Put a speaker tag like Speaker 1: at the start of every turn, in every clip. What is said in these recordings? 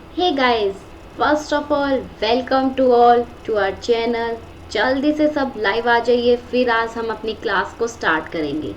Speaker 1: Hey guys, first of all welcome to all to our channel. जल्दी से सब live आ जाइए, फिर आज हम अपनी क्लास को स्टार्ट करेंगे।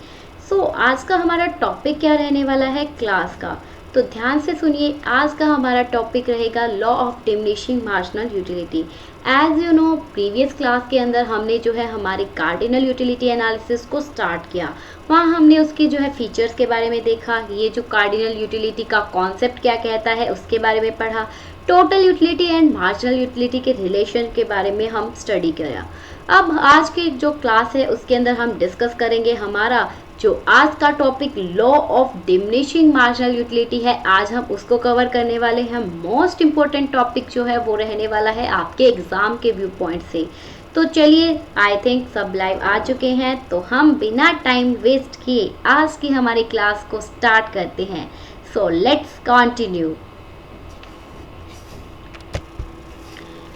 Speaker 1: आज का हमारा टॉपिक क्या रहने वाला है क्लास का, तो ध्यान से सुनिए। आज का हमारा टॉपिक रहेगा law of diminishing marginal utility. As you know, previous class के अंदर हमने जो है हमारे कार्डिनल यूटिलिटी एनालिसिस को स्टार्ट किया। वहाँ हमने उसके जो है फीचर्स के बारे में देखा, ये जो कार्डिनल यूटिलिटी का कॉन्सेप्ट क्या कहता है उसके बारे में पढ़ा, total utility and marginal utility के रिलेशन के बारे में हम स्टडी किया। अब आज की जो क्लास है उसके अंदर हम डिस्कस करेंगे हमारा जो आज का topic law of diminishing marginal utility है। आज हम उसको कवर करने वाले हैं। मोस्ट इम्पोर्टेंट टॉपिक जो है वो रहने वाला है आपके एग्जाम के व्यू पॉइंट से। तो चलिए, आई थिंक सब लाइव आ चुके हैं, तो हम बिना टाइम वेस्ट किए आज की हमारी क्लास को स्टार्ट करते हैं। So let's continue.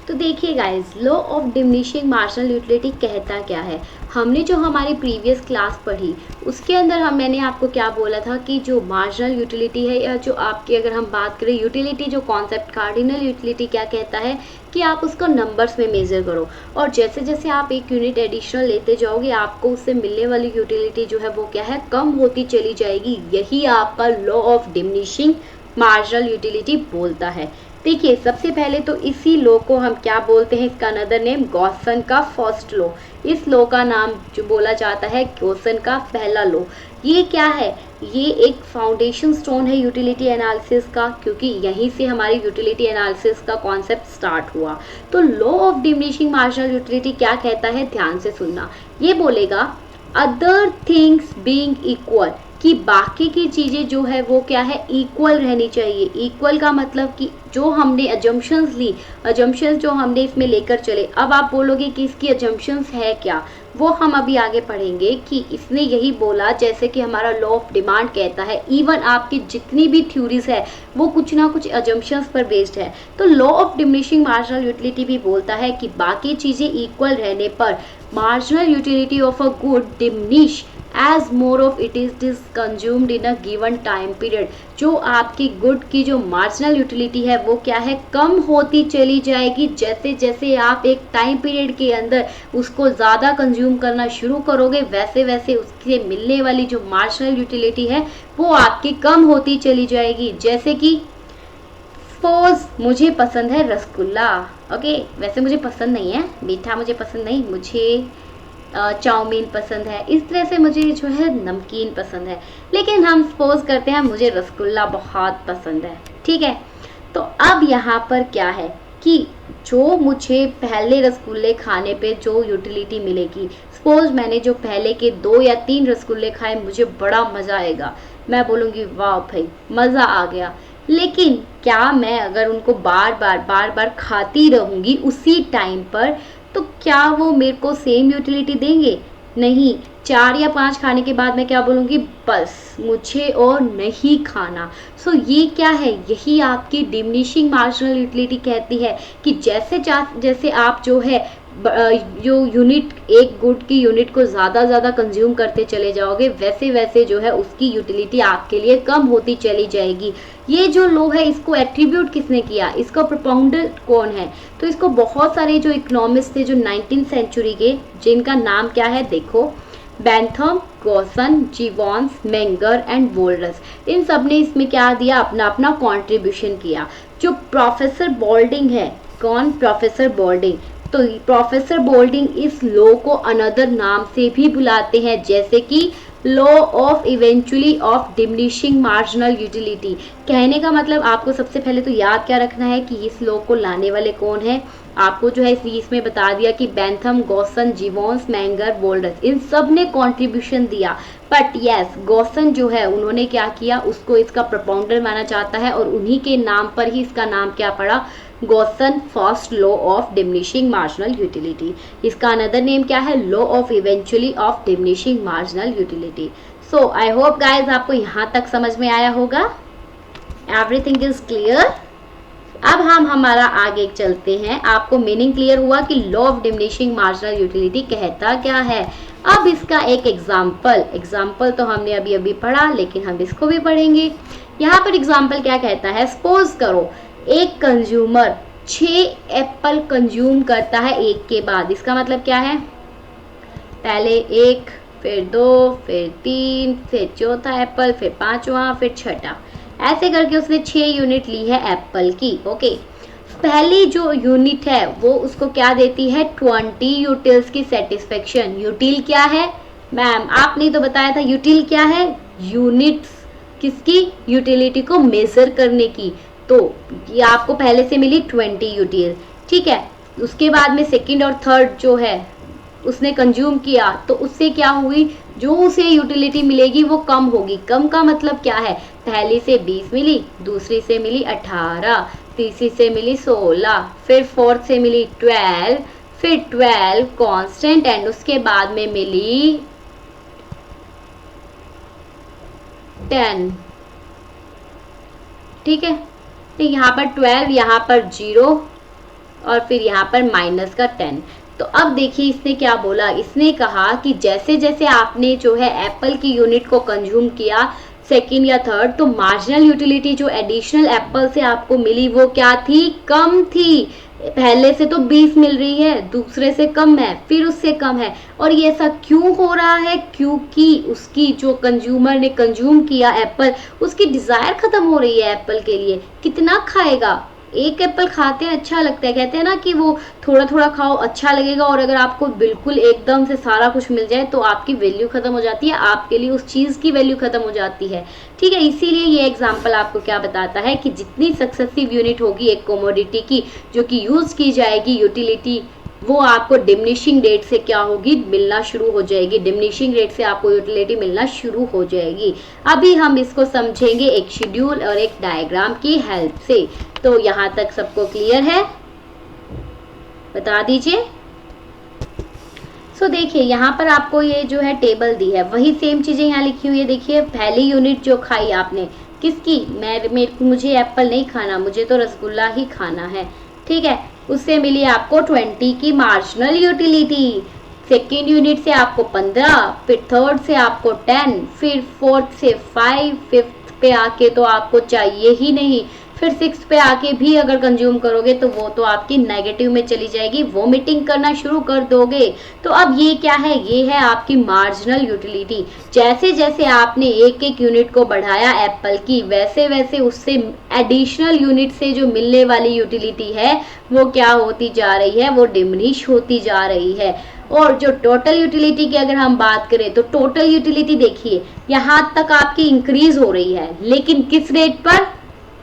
Speaker 1: तो देखिए guys, law of diminishing marginal utility कहता क्या है। हमने जो हमारी प्रीवियस क्लास पढ़ी उसके अंदर मैंने आपको क्या बोला था कि जो मार्जिनल यूटिलिटी है, या जो आपकी अगर हम बात करें यूटिलिटी, जो कॉन्सेप्ट कार्डिनल यूटिलिटी क्या कहता है कि आप उसको नंबर्स में मेजर करो, और जैसे जैसे आप एक यूनिट एडिशनल लेते जाओगे आपको उससे मिलने वाली यूटिलिटी जो है वो क्या है, कम होती चली जाएगी। यही आपका law of diminishing marginal utility बोलता है। देखिए, सबसे पहले तो इसी लॉ को हम क्या बोलते हैं, इसका अनदर नेम गॉसन का फर्स्ट लॉ। इस लॉ का नाम जो बोला जाता है गॉसन का पहला लॉ। ये क्या है, ये एक फाउंडेशन स्टोन है यूटिलिटी एनालिसिस का, क्योंकि यहीं से हमारी यूटिलिटी एनालिसिस का कॉन्सेप्ट स्टार्ट हुआ। तो law of diminishing marginal utility क्या कहता है, ध्यान से सुनना। ये बोलेगा अदर थिंग्स बीइंग इक्वल, कि बाकी की चीज़ें जो है वो क्या है, इक्वल रहनी चाहिए। इक्वल का मतलब कि जो हमने अजम्पशंस ली, अजम्पशंस जो हमने इसमें लेकर चले। अब आप बोलोगे कि इसकी अजम्पशंस है क्या, वो हम अभी आगे पढ़ेंगे कि इसने यही बोला जैसे कि हमारा लॉ ऑफ डिमांड कहता है। इवन आपकी जितनी भी थ्योरीज है वो कुछ ना कुछ अजम्पशंस पर बेस्ड है। तो law of diminishing marginal utility भी बोलता है कि बाकी चीज़ें इक्वल रहने पर marginal utility of a good diminish as more of it is consumed in a given time period। जो आपकी गुड की जो मार्जिनल यूटिलिटी है वो क्या है, कम होती चली जाएगी। जैसे जैसे आप एक टाइम पीरियड के अंदर उसको ज़्यादा कंज्यूम करना शुरू करोगे, वैसे वैसे उससे मिलने वाली जो मार्जिनल यूटिलिटी है वो आपकी कम होती चली जाएगी। जैसे कि सपोज मुझे पसंद है रसगुल्ला, ओके, वैसे मुझे पसंद नहीं है मीठा, मुझे पसंद नहीं, मुझे चाउमीन पसंद है, इस तरह से मुझे जो है नमकीन पसंद है। लेकिन हम सपोज करते हैं मुझे रसगुल्ला बहुत पसंद है, ठीक है। तो अब यहाँ पर क्या है कि जो मुझे पहले रसगुल्ले खाने पे जो यूटिलिटी मिलेगी, सपोज मैंने जो पहले के 2 या 3 रसगुल्ले खाए, मुझे बड़ा मज़ा आएगा, मैं बोलूँगी वाह भाई मज़ा आ गया। लेकिन क्या मैं अगर उनको बार बार खाती रहूँगी उसी टाइम पर, तो क्या वो मेरे को सेम यूटिलिटी देंगे? नहीं। 4 या 5 खाने के बाद मैं क्या बोलूँगी, बस मुझे और नहीं खाना। ये क्या है, यही आपकी डिमिनिशिंग मार्जिनल यूटिलिटी कहती है कि जैसे जैसे आप जो है जो यूनिट, एक गुड की यूनिट को ज़्यादा कंज्यूम करते चले जाओगे, वैसे वैसे जो है उसकी यूटिलिटी आपके लिए कम होती चली जाएगी। ये जो लॉ है इसको एट्रीब्यूट किसने किया, इसका प्रोपाउंडर कौन है? तो इसको बहुत सारे जो इकोनॉमिस्ट थे जो 19th सेंचुरी के, जिनका नाम क्या है देखो, बेंथम, गॉसन, जीवॉन्स, मेंगर एंड वोल्डर्स, इन सब ने इसमें क्या दिया, अपना अपना कॉन्ट्रीब्यूशन किया। जो प्रोफेसर बोल्डिंग है, कौन, प्रोफेसर बोल्डिंग, तो प्रोफेसर बोल्डिंग इस लॉ को अनदर नाम से भी बुलाते हैं, जैसे कि law of eventually of diminishing marginal utility. कहने का मतलब आपको सबसे पहले तो याद क्या रखना है कि इस लॉ को लाने वाले कौन है। आपको जो है इसमें बता दिया कि बेंथम, गॉसन, जीवॉन्स, मेंगर, वोल्डर्स, इन सब ने कॉन्ट्रीब्यूशन दिया। बट यस, गॉसन जो है उन्होंने क्या किया, उसको इसका प्रोपाउंडर माना जाता है, और उन्हीं के नाम पर ही इसका नाम क्या पड़ा, Gaussian first law of diminishing marginal utility. इसका अनदर नेम क्या है, law of eventually of diminishing marginal utility. So I hope guys आपको यहाँ तक समझ में आया होगा, एवरीथिंग इज क्लियर। अब हम हमारा आगे चलते हैं। आपको मीनिंग क्लियर हुआ कि law of diminishing marginal utility कहता क्या है। अब इसका एक एग्जाम्पल तो हमने अभी पढ़ा, लेकिन हम इसको भी पढ़ेंगे। यहाँ पर एग्जाम्पल क्या कहता है, सपोज करो एक कंज्यूमर 6 एप्पल कंज्यूम करता है एक के बाद। इसका मतलब क्या है, पहले 1, फिर 2, फिर 3, फिर चौथा एप्पल, फिर पांचवा, फिर छठा, ऐसे करके उसने 6 यूनिट ली है एप्पल की। ओके, पहली जो यूनिट है वो उसको क्या देती है, 20 यूटिल्स की सेटिस्फेक्शन। यूटिल क्या है मैम, आपने तो बताया था यूटिल क्या है, यूनिट्स किसकी, यूटिलिटी को मेजर करने की। तो ये आपको पहले से मिली 20 यूटिल, ठीक है। उसके बाद में सेकंड और थर्ड जो है उसने कंज्यूम किया, तो उससे क्या हुई, जो उसे यूटिलिटी मिलेगी वो कम होगी। कम का मतलब क्या है, पहली से 20 मिली, दूसरी से मिली 18, तीसरी से मिली 16, फिर फोर्थ से मिली 12, फिर 12 कांस्टेंट, एंड उसके बाद में मिली 10, ठीक है। तो यहाँ पर 12, यहाँ पर 0 और फिर यहाँ पर माइनस का 10। तो अब देखिए इसने क्या बोला, इसने कहा कि जैसे जैसे आपने जो है एप्पल की यूनिट को कंज्यूम किया सेकंड या थर्ड, तो मार्जिनल यूटिलिटी जो एडिशनल एप्पल से आपको मिली वो क्या थी, कम थी। पहले से तो 20 मिल रही है, दूसरे से कम है, फिर उससे कम है। और ये ऐसा क्यों हो रहा है, क्योंकि उसकी जो कंज्यूमर ने कंज्यूम किया एप्पल, उसकी डिजायर खत्म हो रही है एप्पल के लिए। कितना खाएगा, एक एप्पल खाते हैं अच्छा लगता है, कहते हैं ना कि वो थोड़ा थोड़ा खाओ अच्छा लगेगा, और अगर आपको बिल्कुल एकदम से सारा कुछ मिल जाए तो आपकी वैल्यू खत्म हो जाती है, आपके लिए उस चीज की वैल्यू खत्म हो जाती है, ठीक है। इसीलिए ये एग्जांपल आपको क्या बताता है कि जितनी सक्सेसिव यूनिट होगी एक कमोडिटी की जो कि यूज की जाएगी यूटिलिटी, वो आपको डिमिनिशिंग रेट से क्या होगी, मिलना शुरू हो जाएगी। डिमिनिशिंग रेट से आपको यूटिलिटी मिलना शुरू हो जाएगी। अभी हम इसको समझेंगे एक शेड्यूल और एक डायग्राम की हेल्प से। तो यहाँ तक सबको क्लियर है, बता दीजिए। सो देखिए यहाँ पर आपको ये जो है टेबल दी है, वही सेम चीजें यहाँ लिखी हुई है। देखिए पहली यूनिट जो खाई आपने, किसकी, मुझे एप्पल नहीं खाना, मुझे तो रसगुल्ला ही खाना है, ठीक है। उससे मिली आपको 20 की मार्जिनल यूटिलिटी। सेकेंड यूनिट से आपको 15, फिर थर्ड से आपको 10, फिर फोर्थ से 5, फिफ्थ पे आके तो आपको चाहिए ही नहीं, फिर 6 पे आके भी अगर कंज्यूम करोगे तो वो तो आपकी नेगेटिव में चली जाएगी, वोमिटिंग करना शुरू कर दोगे। तो अब ये क्या है, ये है आपकी मार्जिनल यूटिलिटी। जैसे जैसे आपने एक एक यूनिट को बढ़ाया एप्पल की, वैसे वैसे उससे एडिशनल यूनिट से जो मिलने वाली यूटिलिटी है वो क्या होती जा रही है, वो डिमिनिश होती जा रही है। और जो टोटल यूटिलिटी की अगर हम बात करें तो टोटल यूटिलिटी देखिए यहाँ तक आपकी इंक्रीज हो रही है, लेकिन किस रेट पर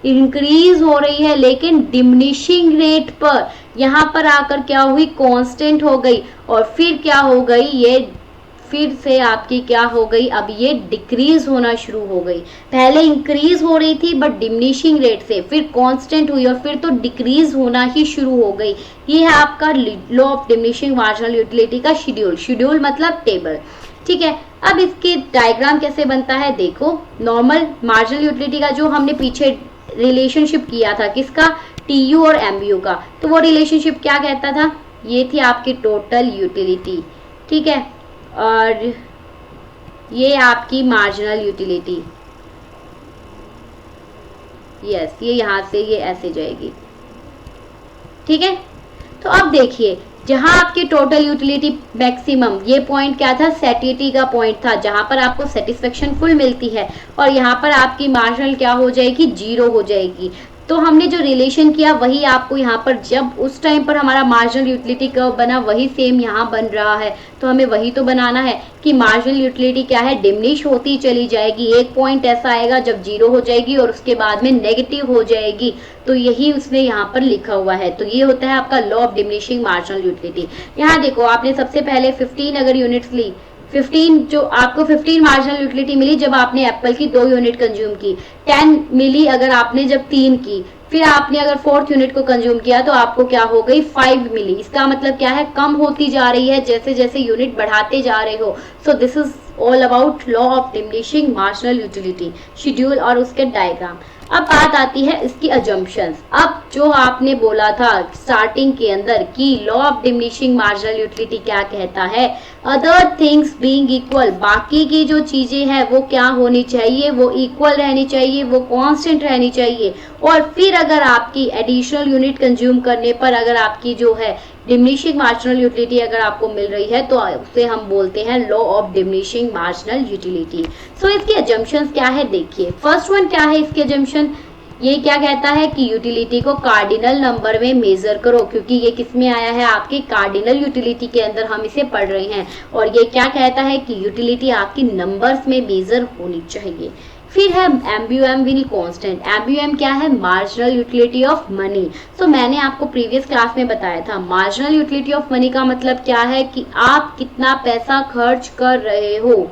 Speaker 1: इंक्रीज हो रही है, लेकिन डिमिनिशिंग रेट पर। यहाँ पर आकर क्या हुई, कांस्टेंट हो गई, और फिर क्या हो गई, ये फिर से आपकी क्या हो गई, अब ये डिक्रीज होना शुरू हो गई। पहले इंक्रीज हो रही थी बट डिमिनिशिंग रेट से, फिर कांस्टेंट हुई और फिर तो डिक्रीज होना ही शुरू हो गई। ये है आपका law of diminishing marginal utility का शेड्यूल। शेड्यूल मतलब टेबल, ठीक है। अब इसके डायग्राम कैसे बनता है, देखो नॉर्मल मार्जिनल यूटिलिटी का जो हमने पीछे रिलेशनशिप किया था, किसका, टीयू और एमयू का, तो वो रिलेशनशिप क्या कहता था, ये थी आपकी टोटल यूटिलिटी, ठीक है, और ये आपकी मार्जिनल यूटिलिटी, यस, ये यहां से ये ऐसे जाएगी, ठीक है। तो अब देखिए जहां आपकी टोटल यूटिलिटी मैक्सिमम, ये पॉइंट क्या था, सैटिस्फैक्टी का पॉइंट था, जहां पर आपको सेटिस्फेक्शन फुल मिलती है, और यहाँ पर आपकी मार्जिनल क्या हो जाएगी, 0 हो जाएगी। तो हमने जो रिलेशन किया वही आपको यहाँ पर, जब उस टाइम पर हमारा मार्जिनल यूटिलिटी कर्व बना वही सेम यहाँ बन रहा है। तो हमें वही तो बनाना है कि मार्जिनल यूटिलिटी क्या है, डिमिनिश होती चली जाएगी। एक पॉइंट ऐसा आएगा जब 0 हो जाएगी और उसके बाद में नेगेटिव हो जाएगी। तो यही उसने यहाँ पर लिखा हुआ है। तो ये होता है आपका law of diminishing marginal utility. यहाँ देखो आपने सबसे पहले 15 अगर यूनिट्स ली, 15 जो आपको 15 मार्जिनल यूटिलिटी मिली जब आपने एप्पल की 2 यूनिट कंज्यूम की, 10 मिली अगर आपने जब 3 की, फिर आपने अगर 4th यूनिट को कंज्यूम किया तो आपको क्या हो गई, 5 मिली। इसका मतलब क्या है, कम होती जा रही है जैसे जैसे यूनिट बढ़ाते जा रहे हो। So this is all about law of diminishing marginal utility, schedule और उसके डायग्राम। अब बात आती है इसकी अजम्पशंस। अब जो आपने बोला था स्टार्टिंग के अंदर कि law of diminishing marginal utility क्या कहता है, अदर थिंग्स बीइंग इक्वल, बाकी की जो चीजें हैं वो क्या होनी चाहिए, वो इक्वल रहनी चाहिए, वो कांस्टेंट रहनी चाहिए। और फिर अगर आपकी एडिशनल यूनिट कंज्यूम करने पर अगर आपकी जो है डिमिनिशिंग मार्जिनल यूटिलिटी अगर आपको मिल रही है तो उसे हम बोलते हैं law of diminishing marginal utility. So इसकी अजम्पशंस क्या है देखिए। फर्स्ट वन क्या है इसकी अजम्पशन, ये क्या कहता है कि यूटिलिटी को कार्डिनल नंबर में मेजर करो, क्योंकि ये किस में आया है, आपके कार्डिनल यूटिलिटी के अंदर हम इसे पढ़ रहे हैं। और ये क्या कहता है कि यूटिलिटी आपकी नंबर्स में मेजर होनी चाहिए। फिर है एमबीओएम विल कांस्टेंट। एमबीओएम क्या है, मार्जिनल यूटिलिटी ऑफ मनी। सो मैंने आपको प्रीवियस क्लास में बताया था मार्जिनल यूटिलिटी ऑफ मनी का मतलब क्या है कि आप कितना पैसा खर्च कर रहे हो,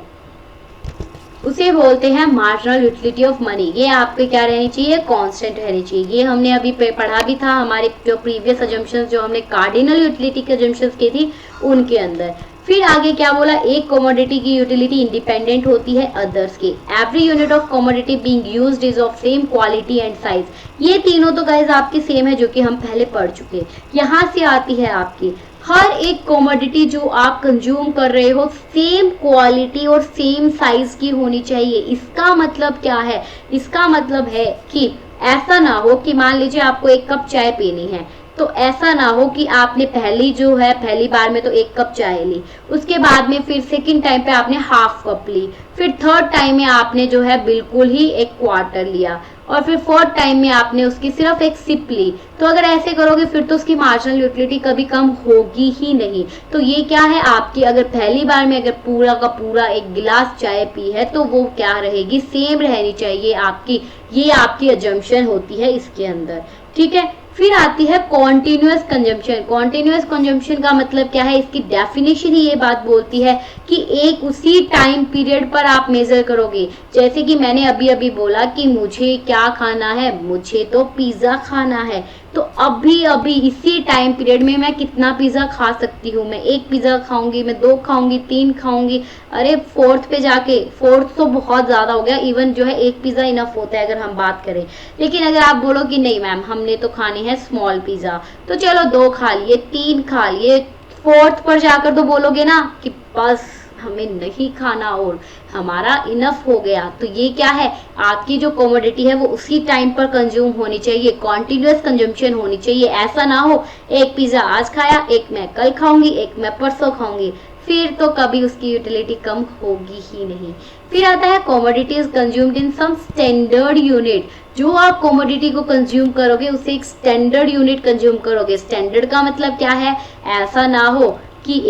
Speaker 1: उसे बोलते हैं मार्जिनल यूटिलिटी ऑफ मनी। ये आपके क्या रहनी चाहिए, कांस्टेंट रहनी चाहिए। ये हमने अभी पढ़ा भी था हमारे जो प्रीवियस अजम्पशंस जो हमने कार्डिनल यूटिलिटी के अजम्पशंस की थी उनके अंदर। फिर आगे क्या बोला, एक कमोडिटी की यूटिलिटी इंडिपेंडेंट होती है अदर्स के। Every unit of commodity being used is of same quality and size. ये तीनों तो गाइस आपके सेम है जो कि हम पहले पढ़ चुके हैं। यहाँ से आती है आपकी हर एक कमोडिटी जो आप कंज्यूम कर रहे हो सेम क्वालिटी और सेम साइज की होनी चाहिए। इसका मतलब क्या है, इसका मतलब है कि ऐसा ना हो कि मान लीजिए आपको एक कप चाय पीनी है, तो ऐसा ना हो कि आपने पहली बार में तो एक कप चाय ली, उसके बाद में फिर सेकंड टाइम पे आपने हाफ कप ली, फिर थर्ड टाइम में आपने जो है बिल्कुल ही एक क्वार्टर लिया, और फिर फोर्थ टाइम में आपने उसकी सिर्फ एक सिप ली। तो अगर ऐसे करोगे फिर तो उसकी मार्जिनल यूटिलिटी कभी कम होगी ही नहीं। तो ये क्या है आपकी, अगर पहली बार में अगर पूरा का पूरा एक गिलास चाय पी है तो वो क्या रहेगी, सेम रहनी चाहिए आपकी। ये आपकी अजम्पशन होती है इसके अंदर, ठीक है। फिर आती है कॉन्टिन्यूअस कंजम्पशन। कॉन्टिन्यूअस कंजम्पशन का मतलब क्या है, इसकी डेफिनेशन ही ये बात बोलती है कि एक उसी टाइम पीरियड पर आप मेजर करोगे। जैसे कि मैंने अभी अभी बोला कि मुझे क्या खाना है, मुझे तो पिज्जा खाना है, तो अभी अभी इसी टाइम पीरियड में मैं कितना पिज्जा खा सकती हूँ, मैं एक पिज्जा खाऊंगी, मैं 2 खाऊंगी, 3 खाऊंगी, अरे फोर्थ पे जाके, फोर्थ तो बहुत ज्यादा हो गया, इवन जो है एक पिज्जा इनफ होता है अगर हम बात करें। लेकिन अगर आप बोलो कि नहीं मैम हमने तो खानी है स्मॉल पिज्जा, तो चलो 2 खा लिए, 3 खा लिए, फोर्थ पर जाकर तो बोलोगे ना कि बस हमें नहीं खाना और हमारा इनफ हो गया। तो ये क्या है, आपकी जो कमोडिटी है वो उसी टाइम पर कंज्यूम होनी चाहिए, कॉन्टिन्यूअस कंजम्पशन होनी चाहिए। ऐसा ना हो एक पिज्जा आज खाया, एक मैं कल खाऊंगी, एक मैं परसों खाऊंगी, फिर तो कभी उसकी यूटिलिटी कम होगी ही नहीं। फिर आता है commodities consumed in some standard unit. जो आप कमोडिटी को कंज्यूम करोगे उसे एक स्टैंडर्ड यूनिट कंज्यूम करोगे। स्टैंडर्ड का मतलब क्या है, ऐसा ना हो कि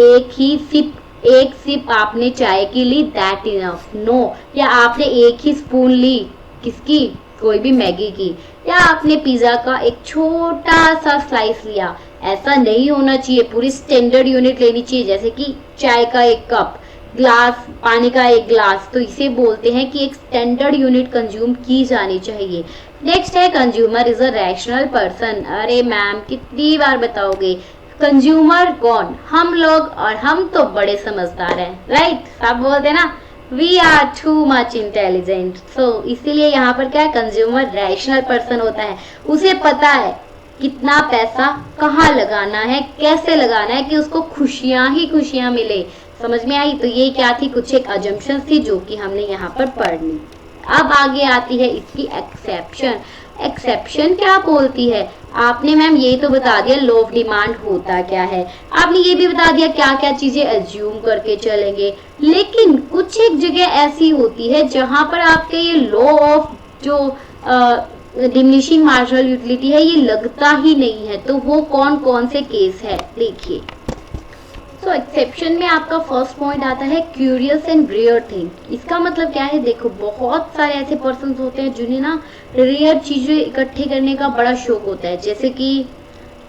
Speaker 1: एक सिप आपने चाय की ली दैट इनफ, नो, या आपने एक ही स्पून ली किसकी, कोई भी मैगी की, या आपने पिज्जा का एक छोटा सा स्लाइस लिया, ऐसा नहीं होना चाहिए। पूरी स्टैंडर्ड यूनिट लेनी चाहिए, जैसे कि चाय का एक कप, ग्लास पानी का एक ग्लास, तो इसे बोलते हैं कि एक स्टैंडर्ड यूनिट कंज्यूम की जानी चाहिए। नेक्स्ट है consumer is a rational person. अरे मैम कितनी बार बताओगे, कंज्यूमर कौन, हम लोग, और हम तो बड़े समझदार हैं, राइट, सब बोलते हैं ना we are too much intelligent. So इसीलिए यहाँ पर क्या है, कंज्यूमर रैशनल पर्सन होता है, उसे पता है कितना पैसा कहाँ लगाना है, कैसे लगाना है कि उसको खुशियां ही खुशियां मिले। समझ में आई। तो ये क्या थी, कुछ एक अजम्पशन थी जो कि हमने यहाँ पर पढ़ ली। अब आगे आती है इसकी एक्सेप्शन। एक्सेप्शन क्या बोलती है, आपने मैम ये तो बता दिया लॉ ऑफ डिमांड होता क्या है, आपने ये भी बता दिया क्या क्या चीजें एज्यूम करके चलेंगे, लेकिन कुछ एक जगह ऐसी होती है जहां पर आपके ये लॉ ऑफ जो डिमिनिशिंग मार्जिनल यूटिलिटी है ये लगता ही नहीं है। तो वो कौन कौन से केस है देखिए। सो एक्सेप्शन में आपका फर्स्ट पॉइंट आता है क्यूरियस एंड रेयर थिंग। इसका मतलब क्या है, देखो बहुत सारे ऐसे पर्सन होते हैं जिन्हें ना रेयर चीजें इकट्ठे करने का बड़ा शौक होता है, जैसे कि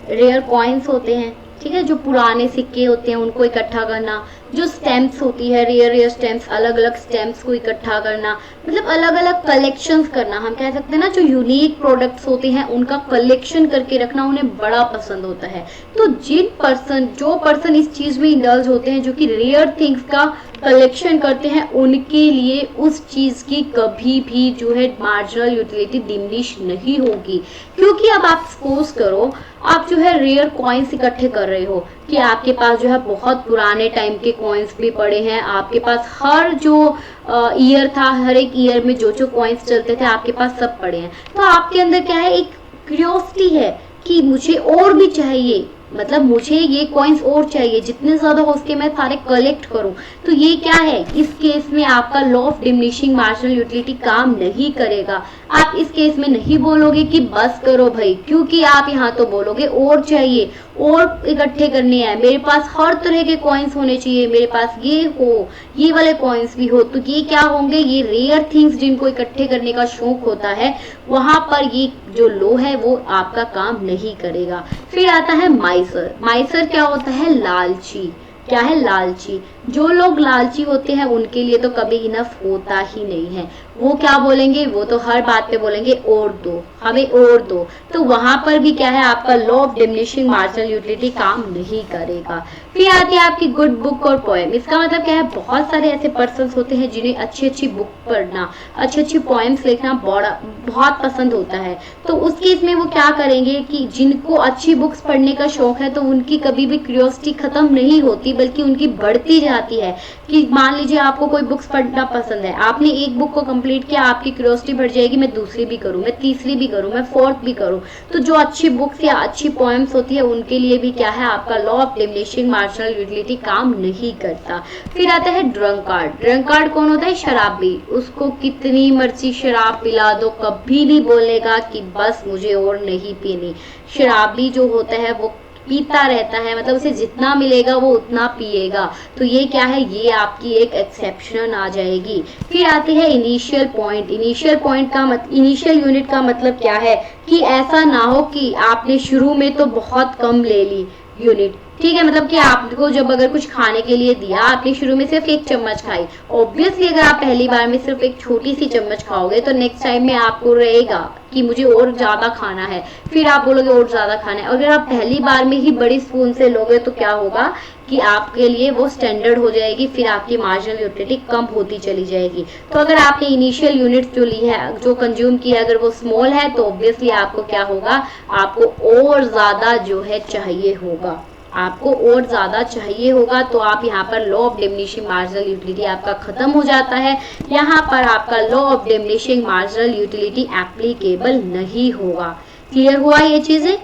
Speaker 1: रेयर कॉइन्स होते हैं, ठीक है, जो पुराने सिक्के होते हैं उनको इकट्ठा करना, जो स्टैम्प्स होती है, रेयर स्टैम्प्स, अलग अलग स्टैम्प्स को इकट्ठा करना, मतलब अलग अलग कलेक्शंस करना, हम कह सकते हैं ना, जो यूनिक प्रोडक्ट्स होते हैं उनका कलेक्शन करके रखना उन्हें बड़ा पसंद होता है। तो जो पर्सन इस चीज में इंडल्ज होते हैं, जो कि रेयर थिंग्स का कलेक्शन करते हैं, उनके लिए उस चीज की कभी भी जो है मार्जिनल यूटिलिटी डिमिनिश नहीं होगी। क्योंकि अब आप सपोज करो, आप जो है रेयर कॉइन्स इकट्ठे कर रहे हो, कि आपके पास जो है बहुत पुराने टाइम के कॉइन्स भी पड़े हैं, आपके पास हर जो ईयर था, हर एक ईयर में जो कॉइन्स चलते थे आपके पास सब पड़े हैं। तो आपके अंदर क्या है, एक क्यूरियोसिटी है कि मुझे और भी चाहिए, मतलब मुझे ये कॉइन्स और चाहिए, जितने ज्यादा हो सके मैं सारे कलेक्ट करूं। तो ये क्या है, इस केस में आपका law of diminishing marginal utility काम नहीं करेगा। आप इस केस में नहीं बोलोगे कि बस करो भाई, क्योंकि आप यहाँ तो बोलोगे और चाहिए, और इकट्ठे करने हैं, मेरे पास हर तरह के कॉइन्स होने चाहिए, मेरे पास ये हो, ये वाले कॉइन्स भी हो। तो ये क्या होंगे, ये रेयर थिंग्स जिनको इकट्ठे करने का शौक होता है, वहां पर ये जो लॉ है वो आपका काम नहीं करेगा। फिर आता है माइसर। माइसर क्या होता है, लालची। क्या है, लालची। जो लोग लालची होते हैं उनके लिए तो कभी इनफ होता ही नहीं है। वो क्या बोलेंगे, वो तो हर बात पे बोलेंगे और दो, हमें और दो। तो वहां पर भी क्या है, आपका law of diminishing marginal utility काम नहीं करेगा। फिर आती है आपकी गुड बुक और पोएम। इसका मतलब क्या है, बहुत सारे ऐसे पर्सन्स होते हैं जिन्हें अच्छी अच्छी बुक पढ़ना, अच्छी अच्छी पोएम्स लिखना बहुत पसंद होता है। तो उस केस में वो क्या करेंगे कि जिनको अच्छी बुक्स पढ़ने का शौक है, तो उनकी कभी भी क्यूरियोसिटी खत्म नहीं होती, बल्कि उनकी बढ़ती जाती है। कि मान लीजिए आपको कोई बुक्स पढ़ना पसंद है, आपने एक बुक को कंप्लीट किया, आपकी क्यूरियोसिटी बढ़ जाएगी, मैं दूसरी भी करूं, मैं तीसरी भी करूं, मैं फोर्थ भी करूं। तो जो अच्छी बुक्स या अच्छी पोएम्स होती है उनके लिए भी क्या है, आपका law of diminishing marginal utility काम नहीं करता। फिर आता है ड्रंकार्ड। ड्रंकार्ड कौन होता है, शराबी। उसको कितनी मर्जी शराब पिला दो, कभी नहीं बोलेगा कि बस मुझे और नहीं पीनी। शराबी जो होता है वो पीता रहता है, मतलब उसे जितना मिलेगा वो उतना पिएगा। तो ये क्या है, ये आपकी एक एक्सेप्शन आ जाएगी। फिर आते हैं इनिशियल पॉइंट। इनिशियल यूनिट का मतलब क्या है, कि ऐसा ना हो कि आपने शुरू में तो बहुत कम ले ली यूनिट, ठीक है, मतलब कि आपको जब अगर कुछ खाने के लिए दिया, आपने शुरू में सिर्फ 1 चम्मच खाई, ऑब्वियसली अगर आप पहली बार में सिर्फ एक छोटी सी चम्मच खाओगे तो नेक्स्ट टाइम में आपको रहेगा कि मुझे और ज्यादा खाना है, फिर आप बोलोगे और ज्यादा खाना है। अगर आप पहली बार में ही बड़ी स्पून से लोगे तो क्या होगा कि आपके लिए वो स्टैंडर्ड हो जाएगी, फिर आपकी मार्जिनल यूटिलिटी कम होती चली जाएगी। तो अगर आपने इनिशियल यूनिट जो ली है, जो कंज्यूम की है, अगर वो स्मॉल है, तो ऑब्वियसली आपको क्या होगा, आपको और ज्यादा जो है चाहिए होगा, आपको और ज्यादा चाहिए होगा। तो आप यहाँ पर law of diminishing marginal utility आपका खत्म हो जाता है। यहाँ पर आपका law of diminishing marginal utility applicable नहीं होगा। क्लियर हुआ ये चीजें,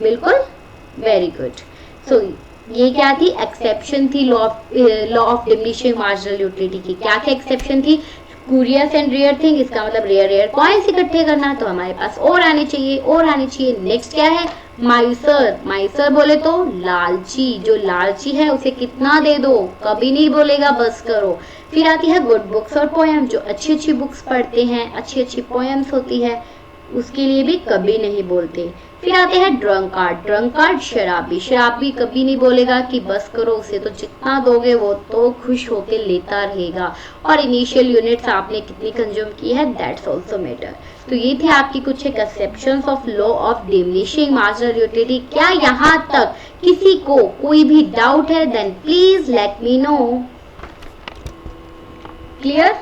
Speaker 1: बिल्कुल, वेरी गुड। सो ये क्या थी, एक्सेप्शन थी law of diminishing marginal utility की। क्या क्या एक्सेप्शन थी, क्यूरियस एंड रेयर थिंग, इसका मतलब रेयर कॉइन्स इकट्ठे करना, तो हमारे पास और आने चाहिए। नेक्स्ट क्या है, माइसर बोले तो लालची। जो लालची है उसे कितना दे दो, कभी नहीं बोलेगा बस करो। फिर आती है गुड बुक्स और पोएम। जो अच्छी अच्छी बुक्स पढ़ते हैं, अच्छी अच्छी पोएम्स होती है, उसके लिए भी कभी नहीं बोलते। फिर आते हैं ड्रंकार्ड शराबी कभी नहीं बोलेगा कि बस करो, उसे तो जितना दोगे वो तो खुश होके लेता रहेगा। और इनिशियल यूनिट्स आपने कितनी कंज्यूम की है, दैट्स ऑल्सो मैटर। तो ये थे आपकी कुछ एक exceptions of law of diminishing marginal utility. क्या यहाँ तक किसी को कोई भी डाउट है, then please let me know. Clear,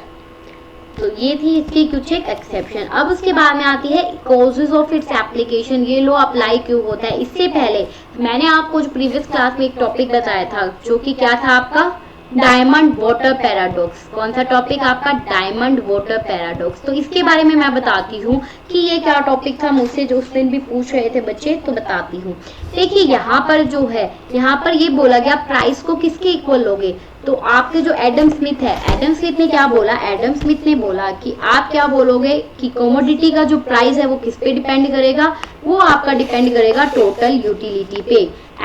Speaker 1: तो ये थी इसकी कुछ एक एक्सेप्शन। अब उसके बाद में आती है कॉजेज ऑफ इट्स एप्लीकेशन। ये लो अप्लाई क्यों होता है। इससे पहले मैंने आपको जो प्रीवियस क्लास में एक टॉपिक बताया था, जो कि क्या था आपका, डायमंड वाटर पैराडॉक्स। कौन सा टॉपिक आपका, डायमंड वाटर पैराडॉक्स। तो इसके बारे में मैं बताती हूँ कि ये क्या टॉपिक था, मुझसे जो उस दिन भी पूछ रहे थे बच्चे, तो बताती हूँ। देखिए यहाँ पर जो है, यहाँ पर ये बोला गया प्राइस को किसके इक्वल लोगे। तो आपके जो एडम स्मिथ है, एडम स्मिथ ने क्या बोला, एडम स्मिथ ने बोला कि आप क्या बोलोगे कि कमोडिटी का जो प्राइस है वो किस पे डिपेंड करेगा, वो आपका डिपेंड करेगा टोटल यूटिलिटी पे।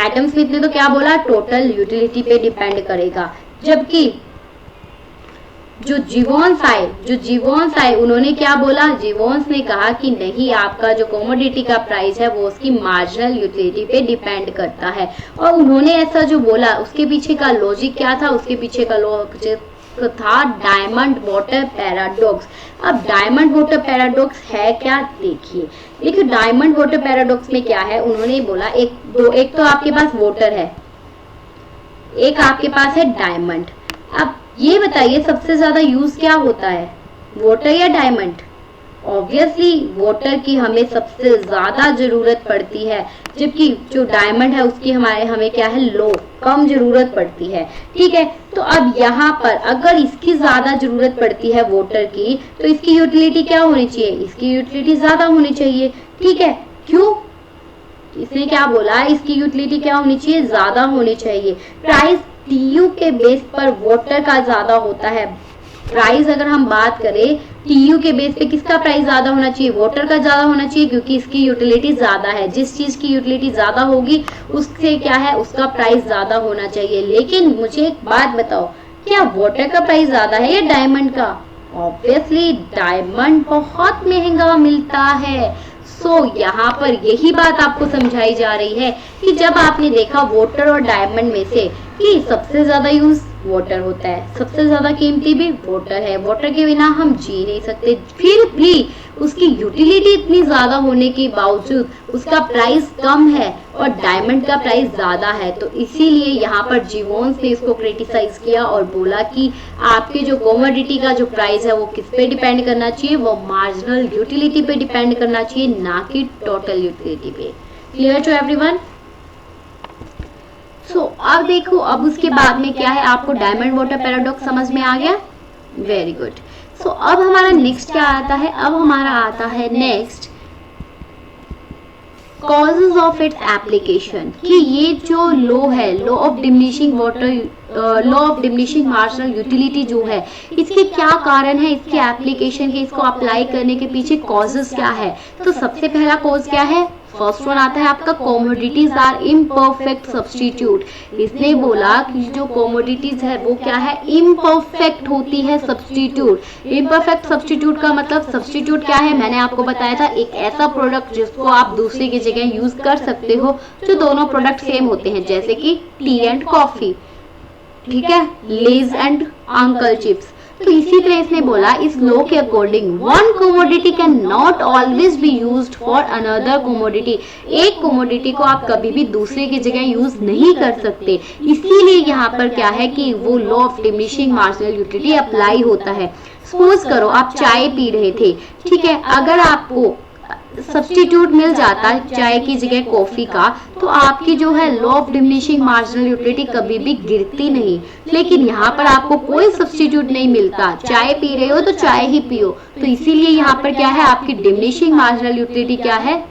Speaker 1: एडम स्मिथ ने तो क्या बोला, टोटल यूटिलिटी पे डिपेंड करेगा। जबकि जो जीवॉन्स आए उन्होंने क्या बोला, जीवॉन्स ने कहा कि नहीं, आपका जो कमोडिटी का प्राइस है वो उसकी मार्जिनल यूटिलिटी पे डिपेंड करता है। और उन्होंने ऐसा जो बोला उसके पीछे का लॉजिक क्या था, उसके पीछे का लॉजिक था डायमंड वाटर पैराडॉक्स। अब डायमंड वाटर पैराडॉक्स है क्या, देखिए डायमंड वाटर पैराडॉक्स में क्या है, उन्होंने बोला एक तो आपके पास वाटर है, एक आपके पास है डायमंड। अब ये बताइए सबसे ज्यादा यूज क्या होता है, वाटर या डायमंड? ऑब्वियसली वाटर की हमें सबसे ज्यादा जरूरत पड़ती है, जबकि जो डायमंड है उसकी हमें क्या है, कम जरूरत पड़ती है। ठीक है, तो अब यहाँ पर अगर इसकी ज्यादा जरूरत पड़ती है वाटर की, तो इसकी यूटिलिटी क्या होनी चाहिए, इसकी यूटिलिटी ज्यादा होनी चाहिए। ठीक है, क्यों? इसने क्या बोला, इसकी यूटिलिटी क्या होनी चाहिए, ज्यादा होनी चाहिए। प्राइस टीयू के बेस पर वाटर का ज्यादा होता है। प्राइस अगर हम बात करें टीयू के बेस पे किसका प्राइस ज्यादा होना चाहिए, वाटर का ज्यादा होना चाहिए, क्योंकि इसकी यूटिलिटी ज्यादा है। जिस चीज की यूटिलिटी ज्यादा होगी उससे क्या है, उसका प्राइस ज्यादा होना चाहिए। लेकिन मुझे एक बात बताओ, क्या वाटर का प्राइस ज्यादा है या डायमंड का? ऑब्वियसली डायमंड बहुत महंगा मिलता है। यहाँ पर यही बात आपको समझाई जा रही है कि जब आपने देखा वाटर और डायमंड में से कि सबसे ज्यादा यूज वाटर होता है, सबसे ज्यादा कीमती भी वाटर है, वाटर के बिना हम जी नहीं सकते, फिर भी उसकी यूटिलिटी इतनी ज्यादा होने के बावजूद उसका प्राइस कम है और डायमंड का प्राइस ज्यादा है। तो इसीलिए यहाँ पर जीवॉन्स ने इसको क्रिटिसाइज किया और बोला कि आपके जो कमोडिटी का जो प्राइस है वो किस पे डिपेंड करना चाहिए, वो मार्जिनल यूटिलिटी पे डिपेंड करना चाहिए, ना कि टोटल यूटिलिटी पे। Clear to everyone? अब देखो, अब उसके बाद में क्या है, आपको डायमंड वाटर पैराडॉक्स समझ में आ गया? Very good. अब हमारा नेक्स्ट क्या आता है, अब हमारा आता है next causes of its application, कि ये जो लॉ है, law of diminishing marginal utility जो है, इसके क्या कारण है, इसके एप्लीकेशन के, इसको अप्लाई करने के पीछे कॉजेज क्या है। तो सबसे पहला कॉज क्या है, फर्स्ट वन आता है आपका कमोडिटीज आर इम्परफेक्ट सब्स्टिट्यूट। इसने बोला कि जो कमोडिटीज है वो क्या है, इम्परफेक्ट होती है सब्स्टिट्यूट। इम्परफेक्ट सब्स्टिट्यूट का मतलब, सब्स्टिट्यूट क्या है, मैंने आपको बताया था, एक ऐसा प्रोडक्ट जिसको आप दूसरे की जगह यूज कर सकते हो, जो दोनों प्रोडक्ट सेम होते हैं, जैसे कि टी एंड कॉफी, ठीक है, लेज एंड अंकल चिप्स। तो इसी तरह इसने बोला, इस लॉ के according one commodity can not always be used for another commodity. एक कमोडिटी को आप कभी भी दूसरे की जगह यूज नहीं कर सकते। इसीलिए यहाँ पर क्या है कि वो law of diminishing marginal utility apply होता है। सपोज करो आप चाय पी रहे थे, ठीक है, अगर आपको सब्स्टिट्यूट मिल जाता चाय की जगह कॉफी का, तो आपकी जो है law of diminishing marginal utility कभी भी गिरती नहीं। लेकिन यहाँ पर आपको कोई सब्स्टिट्यूट नहीं मिलता, चाय पी रहे हो तो चाय ही पियो, तो इसीलिए यहाँ पर क्या है, आपकी डिमिनिशिंग मार्जिनल यूटिलिटी क्या है,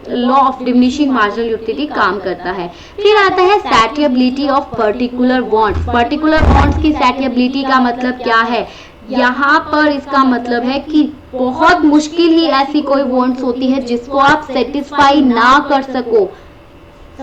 Speaker 1: law of diminishing marginal utility काम करता है। फिर आता है satiability of particular wants. Particular wants की सैटिएबिलिटी का मतलब क्या है, यहाँ पर इसका मतलब है कि बहुत मुश्किल ही ऐसी कोई बॉन्ड्स होती है जिसको आप सेटिस्फाई ना कर सको।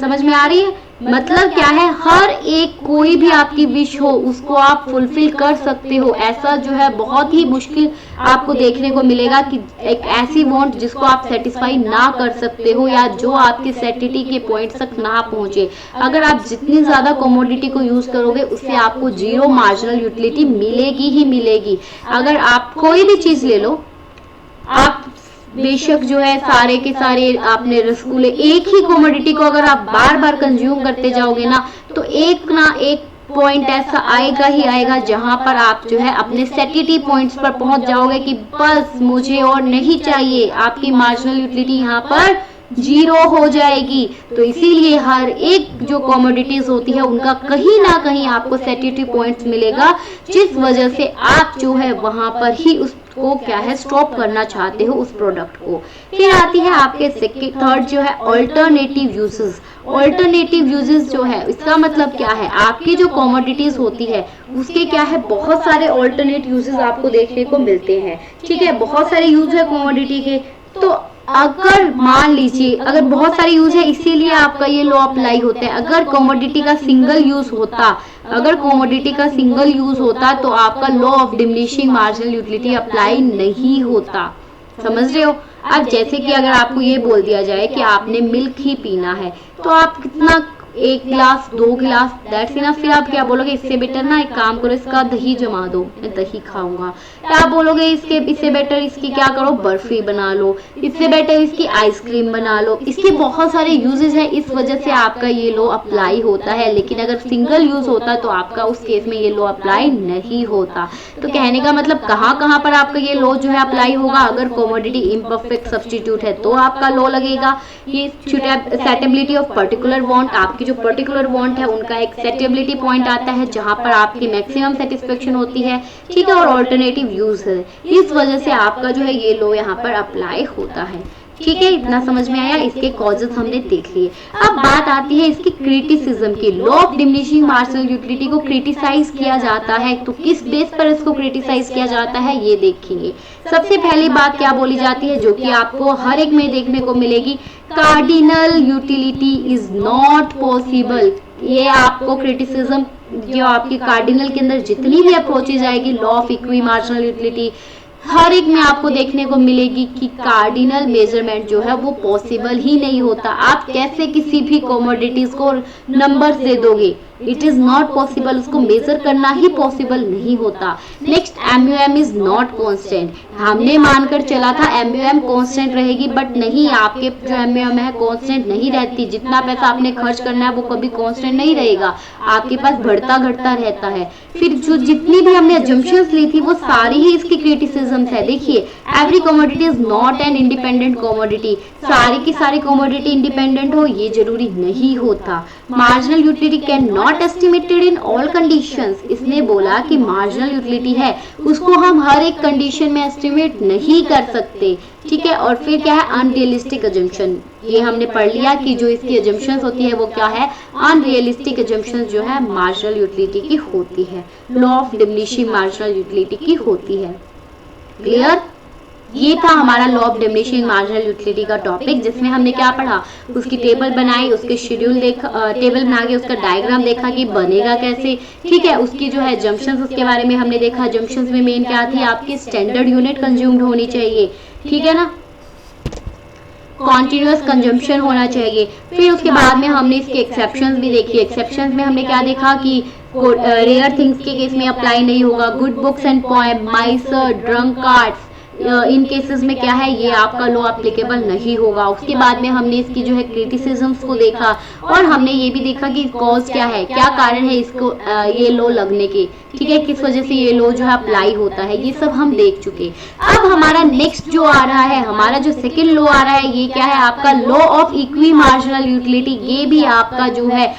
Speaker 1: समझ में आ रही है? मतलब क्या है, हर एक कोई भी आपकी विश हो उसको आप फुलफिल कर सकते हो। ऐसा जो है बहुत ही मुश्किल आपको देखने को मिलेगा कि एक ऐसी बॉन्ड जिसको आप सेटिस्फाई ना कर सकते हो, या जो आपके सेटिटी के पॉइंट तक ना पहुंचे। अगर आप जितनी ज्यादा कमोडिटी को यूज करोगे उससे आपको जीरो मार्जिनल यूटिलिटी मिलेगी ही मिलेगी। अगर आप कोई भी चीज ले लो, आप बेशक जो है सारे के सारे आपने रसगुल्ले, एक ही कमोडिटी को अगर आप बार बार कंज्यूम करते जाओगे ना, तो एक ना एक पॉइंट ऐसा आएगा ही आएगा जहां पर आप जो है अपने सेटिटी पॉइंट्स पर पहुंच जाओगे कि बस मुझे और नहीं चाहिए। आपकी मार्जिनल यूटिलिटी यहाँ पर जीरो हो जाएगी। तो इसीलिए हर एक जो कमोडिटीज होती है उनका कहीं ना कहीं आपको सेटिटी पॉइंट्स मिलेगा, जिस वजह से आप जो है वहां पर ही उसको क्या है स्टॉप करना चाहते हो उस प्रोडक्ट को। फिर आती है आपके थर्ड जो है अल्टरनेटिव यूजेस। अल्टरनेटिव यूजेस जो है इसका मतलब क्या है, आपकी जो कमोडिटीज होती है उसके क्या है बहुत सारे अल्टरनेट यूजेस आपको देखने को मिलते हैं। ठीक है, बहुत सारे यूज है कमोडिटी के। तो अगर मान लीजिए अगर बहुत सारे यूज है इसीलिए आपका ये लॉ अप्लाई होता है। अगर कमोडिटी का सिंगल यूज होता, अगर कमोडिटी का सिंगल यूज होता तो आपका law of diminishing marginal utility apply नहीं होता। समझ रहे हो? अब जैसे कि अगर आपको ये बोल दिया जाए कि आपने मिल्क ही पीना है तो आप कितना, 1 गिलास 2 गिलास दैट्स इनफ। फिर आप क्या बोलोगे, इससे बेटर ना एक काम करो इसका दही जमा दो, मैं दही खाऊंगा। या आप बोलोगे इससे बेटर इसकी क्या करो, बर्फी बना लो, इससे बेटर इसकी आइसक्रीम बना लो। इसके बहुत सारे यूजेस हैं, इस वजह से आपका ये लॉ अप्लाई होता है। लेकिन अगर सिंगल यूज होता तो आपका उस केस में ये लॉ अप्लाई नहीं होता। तो कहने का मतलब कहाँ कहाँ पर आपका ये लॉ जो है अप्लाई होगा, अगर कमोडिटी इम्परफेक्ट सब्स्टिट्यूट है तो आपका लॉ लगेगा। ये सेटेबिलिटी ऑफ पर्टिकुलर वांट, आपकी जो पर्टिकुलर वांट है उनका एक सेटेबिलिटी पॉइंट आता है जहां पर आपकी मैक्सिमम सेटिस्फेक्शन होती है, ठीक है, और ऑल्टरनेटिव यूज है। इस वजह से आपका जो है ये लॉ यहाँ पर अप्लाई होता है। ठीक है, इतना समझ में आया। इसके कॉजेस हमने देख लिए। अब बात आती है इसकी क्रिटिसिज्म की। Law of diminishing marginal utility को क्रिटिसाइज किया जाता है, तो किस बेस पर इसको क्रिटिसाइज किया जाता है ये देखेंगे। सबसे पहली बात क्या बोली जाती है, जो कि आपको हर एक में देखने को मिलेगी, cardinal utility is not possible. ये आपको क्रिटिसिज्म जो आपकी कार्डिनल के अंदर जितनी भी अप्रोचेज आएगी law of equi marginal utility, हर एक में आपको देखने को मिलेगी कि कार्डिनल मेजरमेंट जो है वो पॉसिबल ही नहीं होता। आप कैसे किसी भी कमोडिटीज को नंबर्स दे दोगे, इट इज नॉट पॉसिबल, उसको मेजर करना ही पॉसिबल नहीं होता। Next, MUM is not constant. हमने मानकर चला था MUM कांस्टेंट रहेगी, बट नहीं, आपके जो MUM है कांस्टेंट नहीं रहती। जितना पैसा आपने खर्च करना है वो कभी कांस्टेंट नहीं रहेगा, आपके पास बढ़ता घटता रहता है। फिर जो जितनी भी हमने अजम्पशंस ली थी वो सारी ही इसकी क्रिटिसिज्म्स है। देखिए, every commodity is not an independent commodity. सारी की सारी कमोडिटी इंडिपेंडेंट हो ये जरूरी नहीं होता। Marginal utility can not estimated in all conditions. इसने बोला कि मार्जिनल यूटिलिटी है उसको हम हर एक कंडीशन में एस्टिमेट नहीं कर सकते, ठीक है। और फिर क्या है, अनरियलिस्टिक अजम्पशन। ये हमने पढ़ लिया कि जो इसकी अजम्पशंस होती है वो क्या है, अनरियलिस्टिक अजम्पशंस जो है मार्जिनल यूटिलिटी की होती है, law of diminishing marginal utility की होती है। क्लियर? ये था हमारा law of diminishing marginal utility का टॉपिक, जिसमें हमने क्या पढ़ा, उसकी टेबल बनाई, उसके शेड्यूल देखा, टेबल बना के उसका डायग्राम देखा कि बनेगा कैसे, ठीक है। उसकी जो है जंक्शंस उसके बारे में हमने देखा। जंक्शंस में मेन क्या थी, आपकी स्टैंडर्ड यूनिट कंज्यूम्ड होनी चाहिए, ठीक है ना, कॉन्टिन्यूअस कंजम्पशन होना चाहिए। फिर उसके बाद में हमने इसके एक्सेप्शंस भी देखी। एक्सेप्शंस में हमने क्या देखा कि रेयर थिंग्स के केस में अप्लाई नहीं होगा, good books and poem, mice, drunk cards, in cases में क्या है, ये आपका लॉ एप्लीकेबल नहीं होगा। उसके बाद में हमने इसकी जो है क्रिटिसिज्म्स को देखा, और हमने ये भी देखा कि कॉज क्या है, क्या कारण है इसको ये लॉ लगने के, ठीक है, किस वजह से ये लॉ जो है अप्लाई होता है, ये सब हम देख चुके। अब हमारा नेक्स्ट जो आ रहा है, हमारा जो सेकेंड लॉ आ रहा है, ये क्या है, आपका law of equi marginal utility. ये भी आपका जो है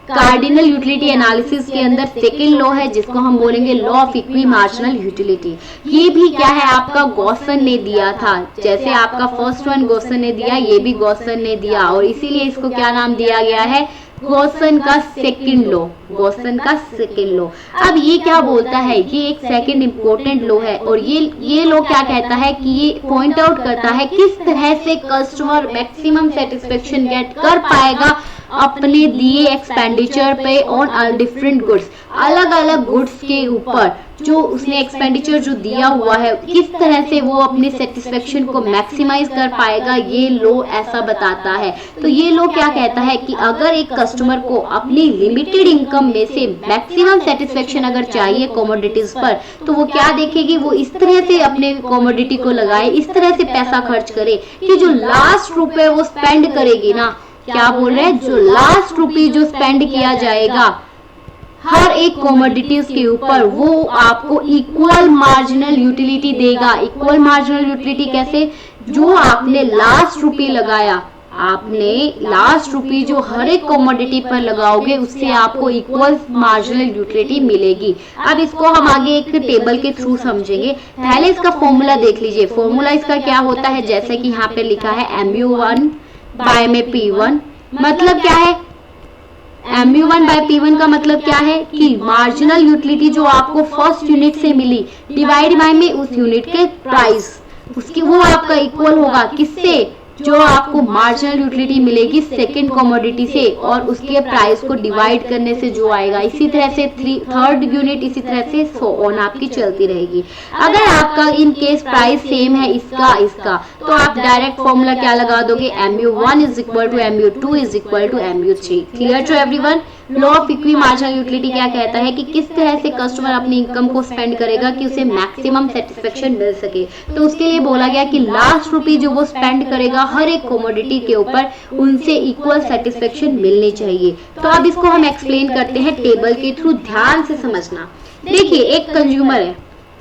Speaker 1: कार्डिनल यूटिलिटी एनालिसिस के अंदर सेकेंड लॉ है, जिसको हम बोलेंगे law of equi marginal utility. ये भी क्या है, आपका गॉसन ने दिया था। जैसे आपका फर्स्ट वन गॉसन ने दिया, ये भी गॉसन ने दिया, और इसीलिए इसको क्या नाम दिया गया है, गॉसन का सेकंड लॉ, गॉसन का सेकंड लॉ। अब ये क्या बोलता है, ये एक सेकंड इंपॉर्टेंट लॉ है, और ये लॉ क्या कहता है कि ये पॉइंट आउट करता है किस तरह से कस्टमर मैक्सिमम सेटिस्फेक्शन गेट कर पाएगा अपने दिए एक्सपेंडिचर पे ऑन डिफरेंट गुड्स। अलग अलग गुड्स के ऊपर जो उसने एक्सपेंडिचर जो दिया हुआ है, किस तरह से वो अपने सेटिस्फेक्शन को मैक्सिमाइज कर पाएगा, ये लॉ ऐसा बताता है। तो ये लॉ क्या कहता है कि अगर एक कस्टमर को अपनी लिमिटेड इनकम में से मैक्सिमम सेटिस्फेक्शन अगर चाहिए कमोडिटीज पर, तो वो क्या देखेगी, वो इस तरह से अपने कमोडिटी को लगाए, इस तरह से पैसा खर्च करे कि जो लास्ट रुपए वो स्पेंड करेगी ना, क्या बोल रहे हैं, जो लास्ट रुपी जो स्पेंड किया जाएगा हर एक कमोडिटीज के ऊपर, वो आपको इक्वल मार्जिनल यूटिलिटी देगा। इक्वल मार्जिनल यूटिलिटी कैसे, जो आपने लास्ट रुपी लगाया, आपने लास्ट रुपी जो हर एक कमोडिटी पर लगाओगे, उससे आपको इक्वल मार्जिनल यूटिलिटी मिलेगी। अब इसको हम आगे एक टेबल के थ्रू समझेंगे। पहले इसका फॉर्मूला देख लीजिए। फॉर्मूला इसका क्या होता है, जैसे कि यहाँ पे लिखा है MU1 बाय में P1। मतलब क्या है, MU1 बाय P1 का मतलब क्या है कि मार्जिनल यूटिलिटी जो आपको फर्स्ट यूनिट से मिली डिवाइड बाय में उस यूनिट के प्राइस, उसकी वो आपका इक्वल होगा किससे, जो आपको मार्जिनल यूटिलिटी मिलेगी सेकंड कमोडिटी से, और उसके प्राइस को डिवाइड करने से जो आएगा। इसी तरह से थर्ड यूनिट, इसी तरह से सो ऑन आपकी चलती रहेगी। अगर आपका इन केस प्राइस सेम है इसका तो आप डायरेक्ट फॉर्मूला क्या लगा दोगे, MU1 is equal to MU2 is equal to MU3। Clear to everyone. Law of equi marginal utility क्या कहता है कि किस तरह से कस्टमर अपनी इनकम को स्पेंड करेगा कि उसे मैक्सिमम सेटिस्फेक्शन मिल सके। तो उसके लिए बोला गया कि लास्ट रुपी जो वो स्पेंड करेगा हर एक कमोडिटी के ऊपर, उनसे इक्वल सेटिस्फेक्शन मिलनी चाहिए। तो अब इसको हम एक्सप्लेन करते हैं टेबल के थ्रू, ध्यान से समझना। देखिए एक कंज्यूमर है,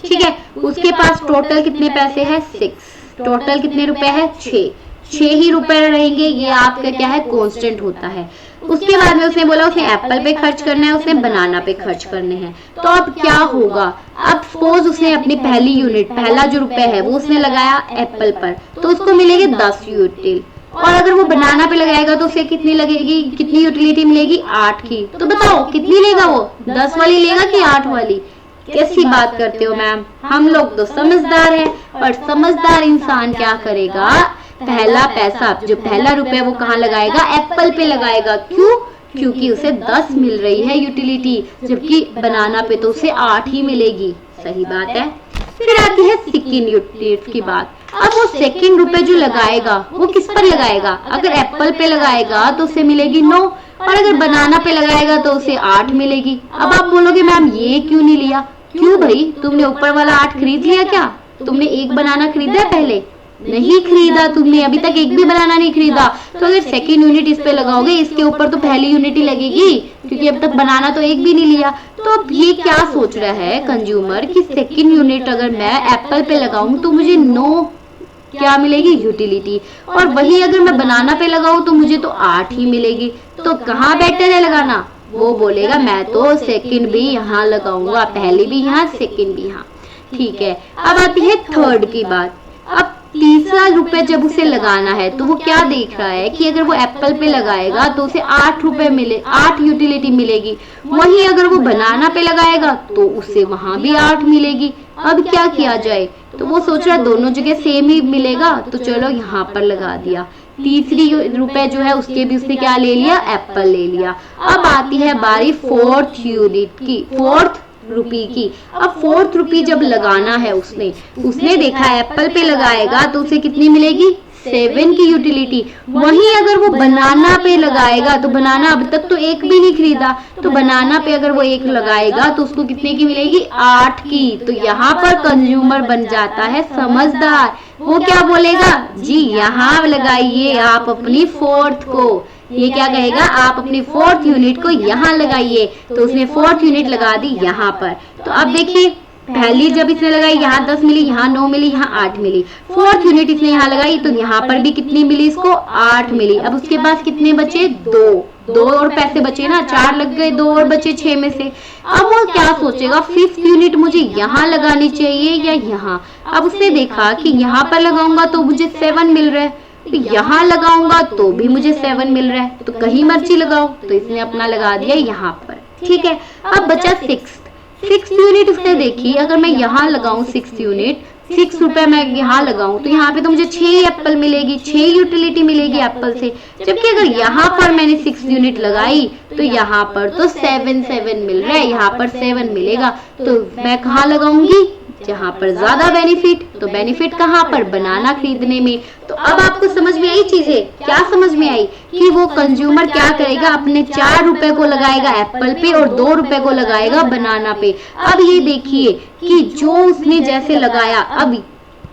Speaker 1: ठीक है, उसके पास टोटल कितने पैसे हैं 6, टोटल कितने रुपए है 6 ही रुपए रहेंगे। ये आपका क्या है कांस्टेंट होता है। उसके बाद में उसने बोला उसने एप्पल पे खर्च करना है, उसने बनाना पे खर्च करने हैं। तो अब क्या होगा, अब सपोज उसने अपनी पहली यूनिट, पहला जो रुपए है वो उसने लगाया एप्पल पर, तो उसको मिलेगी 10 यूटिल। और अगर वो बनाना पे लगाएगा तो उसे कितनी लगेगी, कितनी यूटिलिटी मिलेगी 8 की। तो बताओ कितनी लेगा वो, 10 वाली लेगा कि 8 वाली। कैसी बात करते हो मैम, हम लोग तो समझदार हैं। और समझदार इंसान क्या करेगा, पहला पैसा जो पहला रुपए वो कहाँ लगाएगा, एप्पल पे लगाएगा। क्यों, क्योंकि उसे 10 मिल रही है यूटिलिटी, जबकि बनाना पे तो उसे 8 ही मिलेगी। सही बात है। फिर आती है सेकंड यूटिलिटी की बात। अब वो सेकंड रुपए जो लगाएगा वो किस पर लगाएगा, अगर एप्पल पे लगाएगा तो उसे मिलेगी 9, और अगर बनाना पे लगाएगा तो उसे 8 मिलेगी। अब आप बोलोगे मैम ये क्यों नहीं लिया, क्यों भाई, तुमने ऊपर वाला 8 खरीद लिया क्या, तुमने एक बनाना खरीदा पहले, नहीं खरीदा तुमने, अभी तक एक भी बनाना नहीं खरीदा। तो अगर सेकंड यूनिट इस पे लगाओगे, इसके ऊपर तो पहली यूनिट ही लगेगी, क्योंकि अब तक बनाना तो एक भी नहीं लिया। तो अब ये क्या सोच रहा है कंज्यूमर कि सेकंड यूनिट अगर मैं एप्पल पे लगाऊं तो मुझे 9 क्या मिलेगी यूटिलिटी, और वही अगर मैं बनाना पे लगाऊं तो मुझे तो 8 ही मिलेगी। तो कहाँ बेटर है लगाना, वो बोलेगा मैं तो सेकंड भी यहाँ लगाऊंगा, पहली भी यहाँ सेकंड भी यहाँ। ठीक है, अब आती है थर्ड की बात। अब तीसरा रुपए जब उसे लगाना है तो वो क्या देख रहा है कि अगर वो एप्पल पे लगाएगा तो उसे 8 रुपए मिले, 8 यूटिलिटी मिलेगी। वहीं अगर वो बनाना पे लगाएगा तो उसे वहां भी 8 मिलेगी। अब क्या किया जाए, तो वो सोच रहा है दोनों जगह सेम ही मिलेगा, तो चलो यहाँ पर लगा दिया। तीसरी रुपए जो है उसके भी उसने क्या ले लिया, एप्पल ले लिया। अब आती है बारी फोर्थ यूनिट की, फोर्थ रुपी की। अब फोर्थ रुपी जब लगाना है उसने देखा एप्पल पे लगाएगा तो उसे कितनी मिलेगी 7 की यूटिलिटी। वहीं अगर वो बनाना पे लगाएगा तो बनाना अब तक तो एक भी नहीं खरीदा, तो बनाना पे अगर वो एक लगाएगा तो उसको कितने की मिलेगी 8 की। तो यहाँ पर कंज्यूमर बन जाता है समझदार। वो क्या बोलेगा, जी यहाँ लगाइए आप अपनी फोर्थ को। ये क्या कहेगा, आप अपनी फोर्थ यूनिट को यहाँ लगाइए। तो उसने फोर्थ यूनिट लगा दी यहाँ पर। तो अब देखिए पहली जब इसने लगाई यहाँ 10 मिली, यहाँ 9 मिली, यहाँ 8 मिली। फोर्थ यूनिट इसने यहाँ लगाई तो यहाँ पर भी कितनी मिली इसको 8 मिली। अब उसके पास कितने बचे, 2 और पैसे बचे ना, 4 लग गए, 2 और बचे 6 में से। अब वो क्या सोचेगा, फिफ्थ यूनिट मुझे यहाँ लगानी चाहिए या यहाँ। अब उसने देखा कि यहाँ पर लगाऊंगा तो मुझे 7 मिल रहा है, तो यहाँ लगाऊंगा तो भी मुझे 7 मिल रहा है, तो कहीं मर्जी लगाओ। तो इसने अपना लगा दिया यहाँ पर। ठीक है, अब बचा सिक्स यूनिट। उसने देखी अगर मैं यहाँ लगाऊं 6 यूनिट, 6 रुपए मैं यहाँ लगाऊं तो यहाँ पे तो मुझे 6 एप्पल मिलेगी, 6 यूटिलिटी मिलेगी एप्पल से। जबकि अगर यहाँ पर मैंने 6 यूनिट लगाई तो यहाँ पर तो 7 मिल रहा है, यहाँ पर 7 मिलेगा। तो मैं कहाँ लगाऊंगी, जहाँ पर ज्यादा बेनिफिट। तो बेनिफिट कहाँ पर, बनाना खरीदने में। तो अब आपको समझ में आई चीजें, क्या समझ में आई कि वो कंज्यूमर क्या करेगा, अपने 4 रुपए को लगाएगा एप्पल पे और 2 रुपए को लगाएगा बनाना पे। अब ये देखिए कि जो उसने जैसे लगाया, अब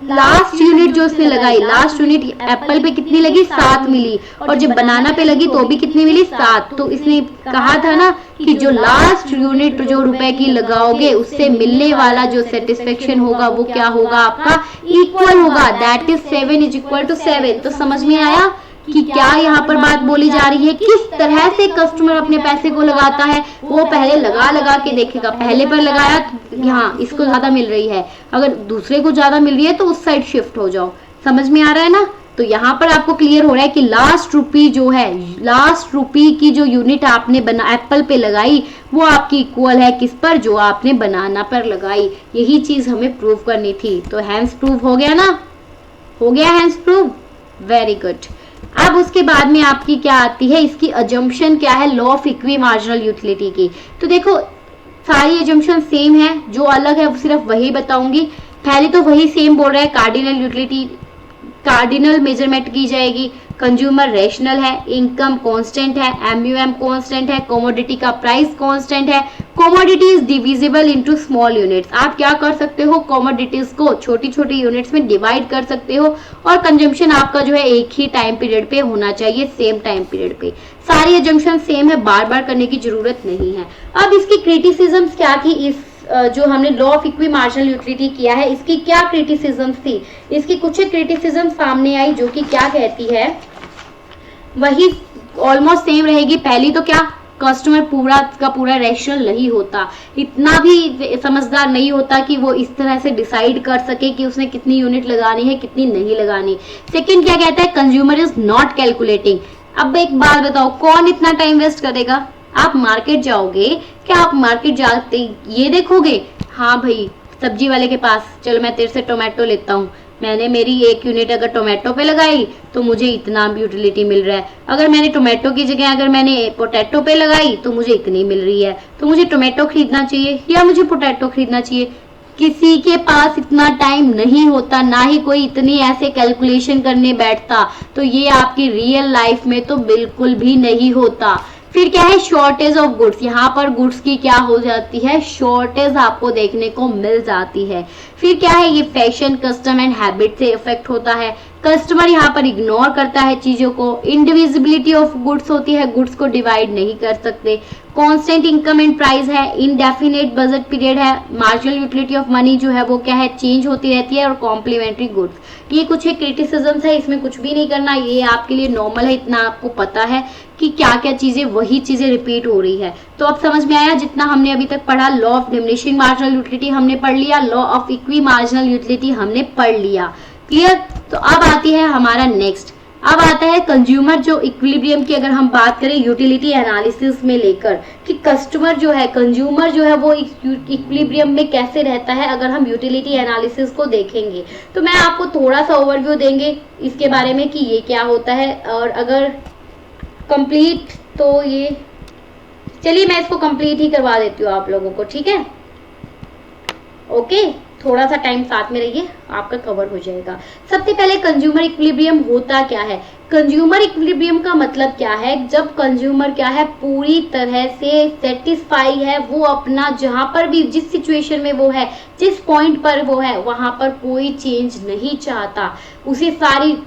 Speaker 1: लास्ट यूनिट जो उसने लगाई, लास्ट यूनिट एप्पल पे कितनी लगी 7 मिली, और जब बनाना पे लगी तो भी कितनी मिली 7। तो इसने कहा था ना कि जो लास्ट यूनिट जो रुपए की लगाओगे उससे मिलने वाला जो सेटिस्फेक्शन होगा वो क्या होगा, आपका इक्वल होगा। That is 7 is equal to 7। तो समझ में आया कि क्या यहाँ पर बात बोली जा रही है, किस तरह से कस्टमर अपने पैसे को लगाता है। वो पहले लगा के देखेगा, पहले पर लगाया यहाँ इसको ज्यादा मिल रही है, अगर दूसरे को ज्यादा मिल रही है तो उस साइड शिफ्ट हो जाओ। समझ में आ रहा है ना। तो यहाँ पर आपको क्लियर हो रहा है कि लास्ट रुपी जो है, लास्ट रुपी की जो यूनिट आपने बना एप्पल पे लगाई वो आपकी इक्वल है किस पर, जो आपने बनाना पर लगाई। यही चीज हमें प्रूव करनी थी। तो हैंस प्रूव हो गया ना। हो गया हैंड्स प्रूव, वेरी गुड। अब उसके बाद में आपकी क्या आती है, इसकी अजम्पशन क्या है law of equi marginal utility की। तो देखो सारी अजम्पशन सेम है, जो अलग है सिर्फ वही बताऊंगी। पहले तो वही सेम बोल रहा है, कार्डिनल यूटिलिटी कार्डिनल मेजरमेंट की जाएगी, कंज्यूमर रेशनल है, इनकम कांस्टेंट है, एमयूएम कांस्टेंट है, कमोडिटी का प्राइस कांस्टेंट है, commodity is divisible into small units. आप क्या कर सकते हो, कमोडिटीज को छोटी छोटी यूनिट्स में डिवाइड कर सकते हो, और कंजम्पशन आपका जो है एक ही टाइम पीरियड पे होना चाहिए, सेम टाइम पीरियड पे। सारी एजम्पशन सेम है, बार बार करने की जरूरत नहीं है। अब इसकी क्रिटिसिज्म्स क्या थी, इस जो हमने law of equi marginal utility किया है, इसकी क्या क्रिटिसिज्म थी, इसकी कुछ क्रिटिसिज्म सामने आई जो कि क्या कहती है, वही ऑलमोस्ट सेम रहेगी। पहली तो क्या, कस्टमर पूरा का पूरा रैशनल नहीं होता, इतना भी समझदार नहीं होता कि वो इस तरह से डिसाइड कर सके कि उसने कितनी यूनिट लगानी है कितनी नहीं लगानी। सेकंड क्या कहता है, कंज्यूमर इज नॉट कैलकुलेटिंग। अब एक बात बताओ, कौन इतना टाइम वेस्ट करेगा। आप मार्केट जाओगे, क्या आप मार्केट जाते ये देखोगे, हाँ भाई सब्जी वाले के पास, चलो मैं तेरे से टोमेटो लेता हूँ, मैंने मेरी 1 यूनिट अगर टोमेटो पे लगाई तो मुझे इतना यूटिलिटी मिल रहा है, अगर मैंने टोमेटो की जगह अगर मैंने पोटैटो पे लगाई तो मुझे इतनी मिल रही है, तो मुझे टोमेटो खरीदना चाहिए या मुझे पोटैटो खरीदना चाहिए। किसी के पास इतना टाइम नहीं होता, ना ही कोई इतनी ऐसे कैलकुलेशन करने बैठता, तो ये आपकी रियल लाइफ में तो बिल्कुल भी नहीं होता। फिर क्या है, शॉर्टेज ऑफ गुड्स। यहाँ पर गुड्स की क्या हो जाती है, शॉर्टेज आपको देखने को मिल जाती है। फिर क्या है, ये फैशन कस्टम एंड हैबिट से इफेक्ट होता है, कस्टमर यहाँ पर इग्नोर करता है चीजों को, इंडिविजिबिलिटी ऑफ गुड्स होती है, गुड्स को डिवाइड नहीं कर सकते, कांस्टेंट इनकम एंड प्राइस है, इनडेफिनेट बजट पीरियड है, मार्जिनल यूटिलिटी ऑफ मनी जो है वो क्या है, चेंज होती रहती है, और कॉम्प्लीमेंट्री गुड्स। ये कुछ क्रिटिसिज्म्स है, इसमें कुछ भी नहीं करना, ये आपके लिए नॉर्मल है, इतना आपको पता है कि क्या क्या चीजें वही चीजें रिपीट हो रही है। तो अब समझ में आया, जितना हमने अभी तक पढ़ा, law of diminishing marginal utility हमने पढ़ लिया, law of equi marginal utility हमने पढ़ लिया, क्लियर। तो अब आती है हमारा नेक्स्ट, अब आता है कंज्यूमर जो इक्विलिब्रियम की अगर हम बात करें यूटिलिटी एनालिसिस में लेकर, कि कस्टमर जो है, कंज्यूमर जो है वो इक्विलिब्रियम में कैसे रहता है, अगर हम यूटिलिटी एनालिसिस को देखेंगे तो मैं आपको थोड़ा सा ओवरव्यू देंगे इसके बारे में कि ये क्या होता है, और अगर कंप्लीट तो ये, चलिए मैं इसको कंप्लीट ही करवा देती हूँ आप लोगों को, ठीक है, ओके। थोड़ा सा टाइम साथ में रहिए, आपका कवर हो जाएगा। सबसे पहले कंज्यूमर इक्विलिब्रियम होता क्या है। कंज्यूमर इक्विलिब्रियम का मतलब क्या है, जब कंज्यूमर क्या है, पूरी तरह से सेटिस्फाई है, वो अपना जहां पर भी जिस सिचुएशन में वो है, जिस पॉइंट पर वो है, वहां पर कोई चेंज नहीं चाहता, उसे सारी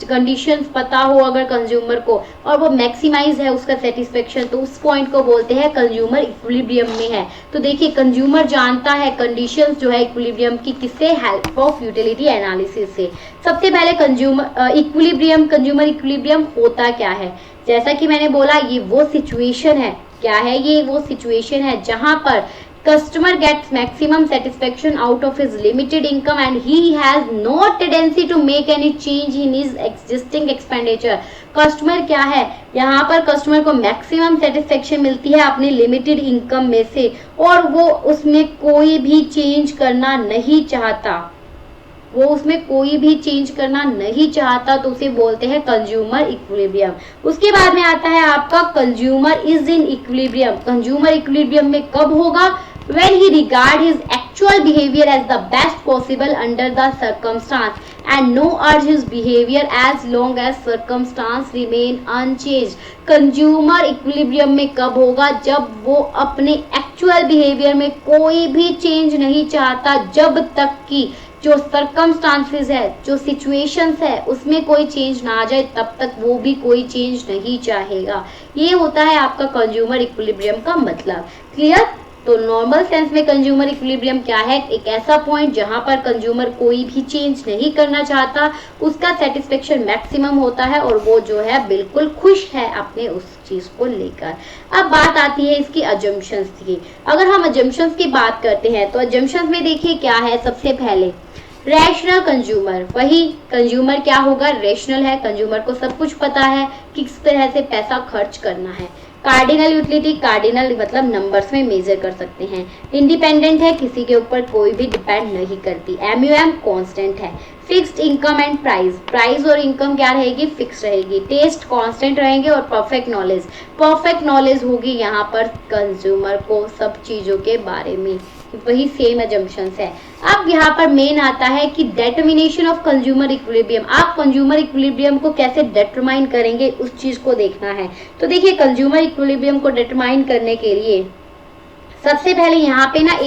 Speaker 1: कंडीशंस पता हो अगर कंज्यूमर को, और वो मैक्सिमाइज है उसका सेटिस्फेक्शन, तो उस पॉइंट को बोलते हैं कंज्यूमर इक्विलिब्रियम में है। तो देखिए कंज्यूमर जानता है कंडीशंस जो है इक्विलिब्रियम की, किससे, हेल्प ऑफ यूटिलिटी एनालिसिस से। सबसे पहले कंज्यूमर इक्विलिब्रियम, कंज्यूमर इक्विलिब्रियम होता क्या है, जैसा कि मैंने बोला, ये वो सिचुएशन है, क्या है, ये वो सिचुएशन है जहां पर customer gets maximum satisfaction out of his limited income and he has no tendency to make any change in his existing expenditure। Customer क्या है, यहाँ पर कस्टमर को मैक्सिमम सेटिस्फेक्शन मिलती है अपनी लिमिटेड इनकम में से, और वो उसमें कोई भी चेंज करना नहीं चाहता, वो उसमें कोई भी चेंज करना नहीं चाहता, तो उसे बोलते हैं कंज्यूमर इक्विलिब्रियम। उसके बाद में आता है आपका consumer is in equilibrium. Consumer equilibrium में कब होगा, when he regard his actual behavior as the best possible under the circumstance and no urge his behavior as long as circumstance remain unchanged। Consumer equilibrium में कब होगा, जब वो अपने actual behaviour में कोई भी चेंज नहीं चाहता, जब तक कि जो सर्कमस्टांसेस है, जो सिचुएशंस है, उसमें कोई चेंज ना आ जाए, तब तक वो भी कोई चेंज नहीं चाहेगा। ये होता है आपका कंज्यूमर इक्विलिब्रियम का मतलब, क्लियर। तो नॉर्मल सेंस में कंज्यूमर इक्विलिब्रियम क्या है, एक ऐसा पॉइंट जहां पर कंज्यूमर कोई भी चेंज नहीं करना चाहता, उसका सेटिस्फेक्शन मैक्सिमम होता है, और वो जो है बिल्कुल खुश है अपने उस चीज को लेकर। अब बात आती है इसकी अजम्पशंस की। अगर हम अजम्पशंस की बात करते हैं तो अजम्पशंस में देखिए क्या है, सबसे पहले रैशनल कंज्यूमर। वही कंज्यूमर क्या होगा, रैशनल है, कंज्यूमर को सब कुछ पता है कि किस तरह से पैसा खर्च करना है। कार्डिनल यूटिलिटी, कार्डिनल मतलब नंबर्स में मेजर कर सकते हैं। इंडिपेंडेंट है, किसी के ऊपर कोई भी डिपेंड नहीं करती। एमयूएम कांस्टेंट है। Fixed income and price, price और इनकम क्या रहेगी, फिक्स रहेगी। टेस्ट कांस्टेंट रहेंगे और परफेक्ट नॉलेज, परफेक्ट नॉलेज होगी यहाँ पर कंज्यूमर को सब चीज़ों के बारे में, वही सेम अजम्पशंस है। अब यहाँ पर मेन आता है कि डेटर्मिनेशन ऑफ कंज्यूमर इक्विलिब्रियम, आप कंज्यूमर इक्विलिब्रियम को कैसे डेटरमाइन करेंगे उस चीज को देखना है। तो देखिए कंज्यूमर इक्विलिब्रियम को डेटरमाइन करने के लिए सबसे पहले यहाँ पे ना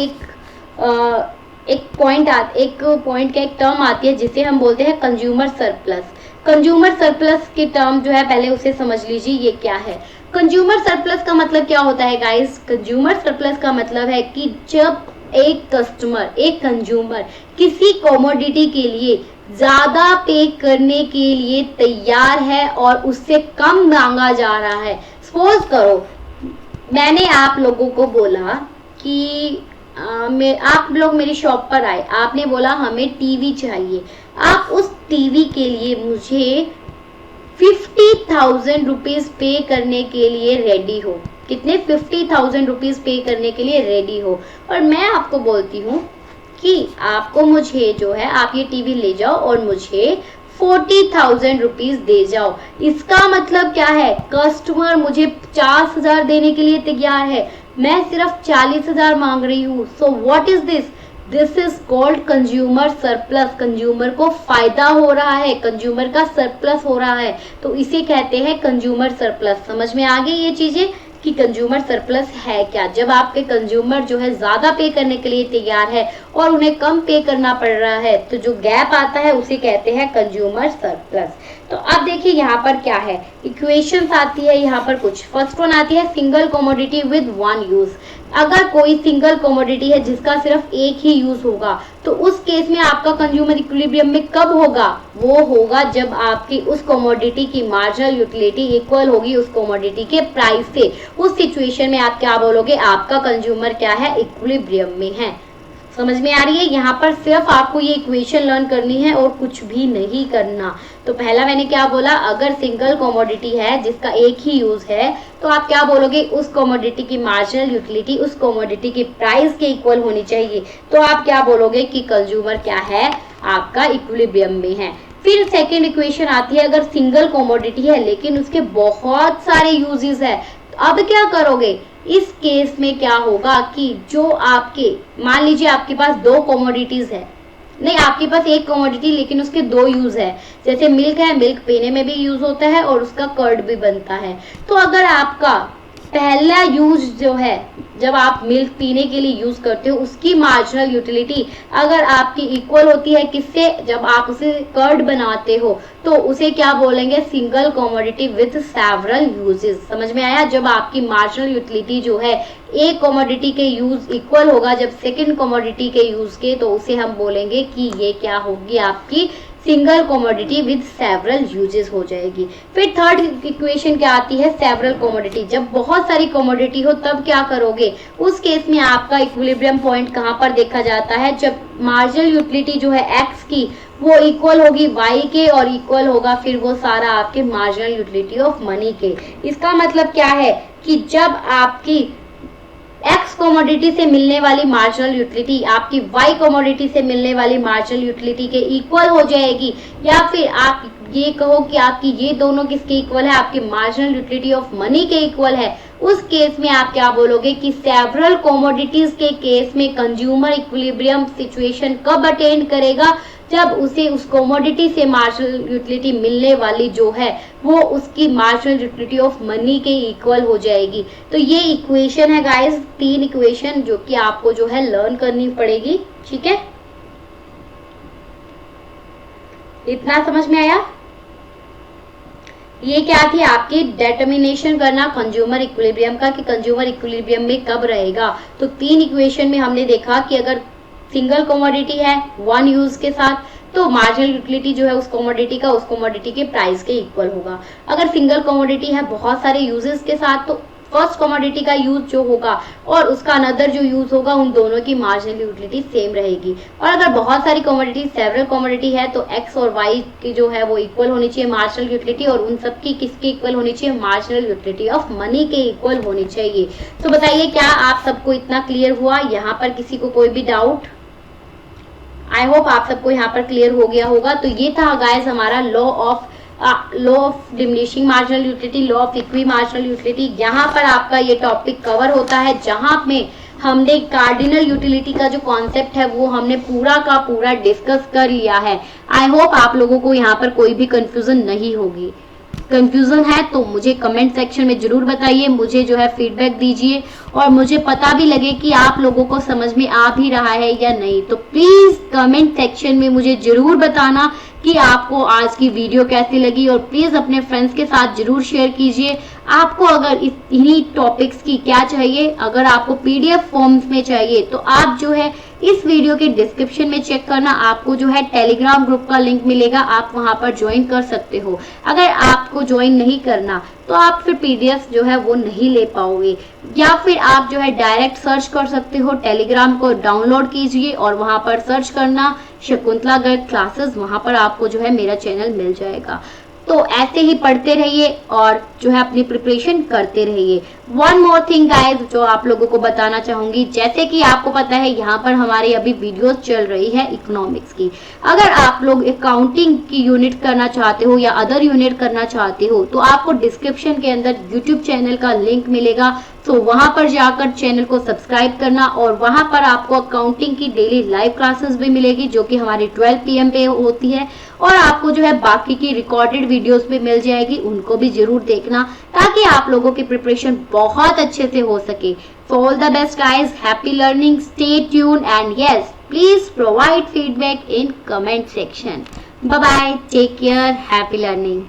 Speaker 1: एक पॉइंट का एक टर्म आती है जिसे हम बोलते हैं कंज्यूमर सरप्लस। कंज्यूमर सरप्लस की टर्म जो है पहले उसे समझ लीजिए ये क्या है। कंज्यूमर सरप्लस का मतलब क्या होता है गाइस, कंज्यूमर सरप्लस का मतलब है कि जब एक कस्टमर, एक कंज्यूमर किसी कमोडिटी के लिए ज्यादा पे करने के लिए तैयार है और उससे कम मांगा जा रहा है। सपोज करो मैंने आप लोगों को बोला कि आप लोग मेरी शॉप पर आए, आपने बोला हमें टीवी चाहिए, आप उस टीवी के लिए मुझे 50,000 रुपीज पे करने के लिए रेडी हो। कितने, 50,000 रुपीज पे करने के लिए रेडी हो, और मैं आपको बोलती हूँ कि आपको मुझे जो है आप ये टीवी ले जाओ और मुझे 40,000 रुपीज दे जाओ। इसका मतलब क्या है, कस्टमर मुझे 50,000 देने के लिए तैयार है, मैं सिर्फ 40,000 मांग रही हूँ। So what is this, this is called consumer surplus. Consumer को फायदा हो रहा है, कंज्यूमर का सरप्लस हो रहा है, तो इसे कहते हैं कंज्यूमर सरप्लस। समझ में आ गई ये चीजें कि कंज्यूमर सरप्लस है क्या। जब आपके कंज्यूमर जो है ज्यादा पे करने के लिए तैयार है और उन्हें कम पे करना पड़ रहा है, तो जो गैप आता है उसे कहते हैं कंज्यूमर सरप्लस। तो अब देखिए यहाँ पर क्या है, इक्वेशंस आती है यहाँ पर कुछ। फर्स्ट वन आती है single commodity with one use. अगर कोई सिंगल कमोडिटी है जिसका सिर्फ एक ही यूज होगा, तो उस केस में आपका कंज्यूमर इक्विलिब्रियम में कब होगा, वो होगा जब आपकी उस कमोडिटी की मार्जिनल यूटिलिटी इक्वल होगी उस कमोडिटी के प्राइस से। उस सिचुएशन में आप क्या बोलोगे, आपका कंज्यूमर क्या है, इक्विलिब्रियम में है। समझ में आ रही है, यहाँ पर सिर्फ आपको ये इक्वेशन लर्न करनी है और कुछ भी नहीं करना। तो पहला मैंने क्या बोला, अगर सिंगल कमोडिटी है जिसका एक ही यूज है, तो आप क्या बोलोगे, उस कमोडिटी की मार्जिनल यूटिलिटी उस कमोडिटी की प्राइस के इक्वल होनी चाहिए। तो आप क्या बोलोगे कि कंज्यूमर क्या है, आपका इक्विलिब्रियम में है। फिर सेकेंड इक्वेशन आती है, अगर सिंगल कमोडिटी है लेकिन उसके बहुत सारे यूजेस है, अब क्या करोगे, इस केस में क्या होगा कि जो आपके, मान लीजिए आपके पास दो कमोडिटीज है, नहीं आपके पास एक कमोडिटी लेकिन उसके दो यूज है। जैसे मिल्क है, मिल्क पीने में भी यूज होता है और उसका कर्ड भी बनता है। तो अगर आपका पहला यूज जो है, जब आप मिल्क पीने के लिए यूज करते हो, उसकी मार्जिनल यूटिलिटी अगर आपकी इक्वल होती है किससे, जब आप उसे कर्ड बनाते हो, तो उसे क्या बोलेंगे, single commodity with several uses. समझ में आया, जब आपकी मार्जिनल यूटिलिटी जो है एक कमोडिटी के यूज इक्वल होगा जब सेकंड कमोडिटी के यूज के, तो उसे हम बोलेंगे कि ये क्या होगी, आपकी single commodity with several uses हो जाएगी। फिर थर्ड इक्वेशन क्या आती है, सेवरल कमोडिटी। जब बहुत सारी कमोडिटी हो तब क्या करोगे, उस केस में आपका इक्विलिब्रियम पॉइंट कहाँ पर देखा जाता है, जब मार्जिनल यूटिलिटी जो है एक्स की वो इक्वल होगी वाई के और इक्वल होगा फिर वो सारा आपके मार्जिनल यूटिलिटी ऑफ मनी के। इसका मतलब क्या है कि जब आपकी एक्स कमोडिटी से मिलने वाली मार्जिनल यूटिलिटी आपकी वाई कमोडिटी से मिलने वाली मार्जिनल यूटिलिटी के इक्वल हो जाएगी, या फिर आप ये कहो कि आपकी ये दोनों किसके इक्वल है, आपकी मार्जिनल यूटिलिटी ऑफ मनी के इक्वल है, उस केस में आप क्या बोलोगे कि सेवरल कमोडिटीज के केस में कंज्यूमर इक्विलिब्रियम सिचुएशन कब अटेंड करेगा, जब उसे उस कमोडिटी से मार्जिनल यूटिलिटी मिलने वाली जो है वो उसकी मार्जिनल यूटिलिटी ऑफ मनी के इक्वल हो जाएगी। तो ये इक्वेशन है गाइस, तीन इक्वेशन जो कि आपको जो है लर्न करनी पड़ेगी। ठीक है, इतना समझ में आया। ये क्या थी आपकी डेटर्मिनेशन करना कंज्यूमर इक्विलिब्रियम का, कि कंज्यूमर इक्विलिब्रियम में कब रहेगा। तो तीन इक्वेशन में हमने देखा कि अगर सिंगल कमोडिटी है वन यूज के साथ, तो मार्जिनल यूटिलिटी जो है उस कमोडिटी का उस कमोडिटी के प्राइस के इक्वल होगा। अगर सिंगल कमोडिटी है बहुत सारे यूजेस के साथ, तो फर्स्ट कमोडिटी का यूज जो होगा और उसका अनदर जो यूज होगा, उन दोनों की मार्जिनल यूटिलिटी सेम रहेगी। और अगर बहुत सारी कमोडिटी, सेवरल कमोडिटी है, तो एक्स और वाई की जो है वो इक्वल होनी चाहिए मार्जिनल यूटिलिटी, और उन सब की किसकी इक्वल होनी चाहिए, मार्जिनल यूटिलिटी ऑफ मनी के इक्वल होनी चाहिए। तो बताइए क्या आप सबको इतना क्लियर हुआ, यहाँ पर किसी को कोई भी डाउट। आई होप आप सबको यहाँ पर क्लियर हो गया होगा। तो ये था गाइस हमारा law of diminishing marginal utility, law of equi marginal utility. यहाँ पर आपका ये टॉपिक कवर होता है, जहाँ में हमने कार्डिनल यूटिलिटी का जो कॉन्सेप्ट है वो हमने पूरा का पूरा डिस्कस कर लिया है। आई होप आप लोगों को यहाँ पर कोई भी कंफ्यूजन नहीं होगी। कंफ्यूजन है तो मुझे कमेंट सेक्शन में जरूर बताइए, मुझे जो है फीडबैक दीजिए और मुझे पता भी लगे कि आप लोगों को समझ में आ भी रहा है या नहीं। तो प्लीज कमेंट सेक्शन में मुझे जरूर बताना कि आपको आज की वीडियो कैसी लगी, और प्लीज अपने फ्रेंड्स के साथ जरूर शेयर कीजिए। आपको अगर इन्हीं टॉपिक्स की क्या चाहिए, अगर आपको पीडीएफ फॉर्म्स में चाहिए तो आप जो है इस वीडियो के डिस्क्रिप्शन में चेक करना, आपको जो है टेलीग्राम ग्रुप का लिंक मिलेगा, आप वहां पर ज्वाइन कर सकते हो। अगर आपको ज्वाइन नहीं करना तो आप फिर पीडीएफ जो है वो नहीं ले पाओगे, या फिर आप जो है डायरेक्ट सर्च कर सकते हो, टेलीग्राम को डाउनलोड कीजिए और वहां पर सर्च करना शकुंतला गर्ग क्लासेस, वहां पर आपको जो है मेरा चैनल मिल जाएगा। तो ऐसे ही पढ़ते रहिए और जो है अपनी प्रिपरेशन करते रहिए। वन मोर थिंग गाइस जो आप लोगों को बताना चाहूंगी, जैसे कि आपको पता है यहाँ पर हमारी अभी वीडियोस चल रही है इकोनॉमिक्स की। अगर आप लोग अकाउंटिंग की यूनिट करना चाहते हो या अदर यूनिट करना चाहते हो तो आपको डिस्क्रिप्शन के अंदर यूट्यूब चैनल का लिंक मिलेगा, तो वहां पर जाकर चैनल को सब्सक्राइब करना, और वहां पर आपको अकाउंटिंग की डेली लाइव क्लासेस भी मिलेगी जो कि हमारी 12 PM पे होती है, और आपको जो है बाकी की रिकॉर्डेड वीडियोस भी मिल जाएगी, उनको भी जरूर देखना ताकि आप लोगों की प्रिपरेशन बहुत अच्छे से हो सके। So all the best guys, happy learning, stay tune and yes please provide feedback in comment section. Bye bye, take care, happy learning.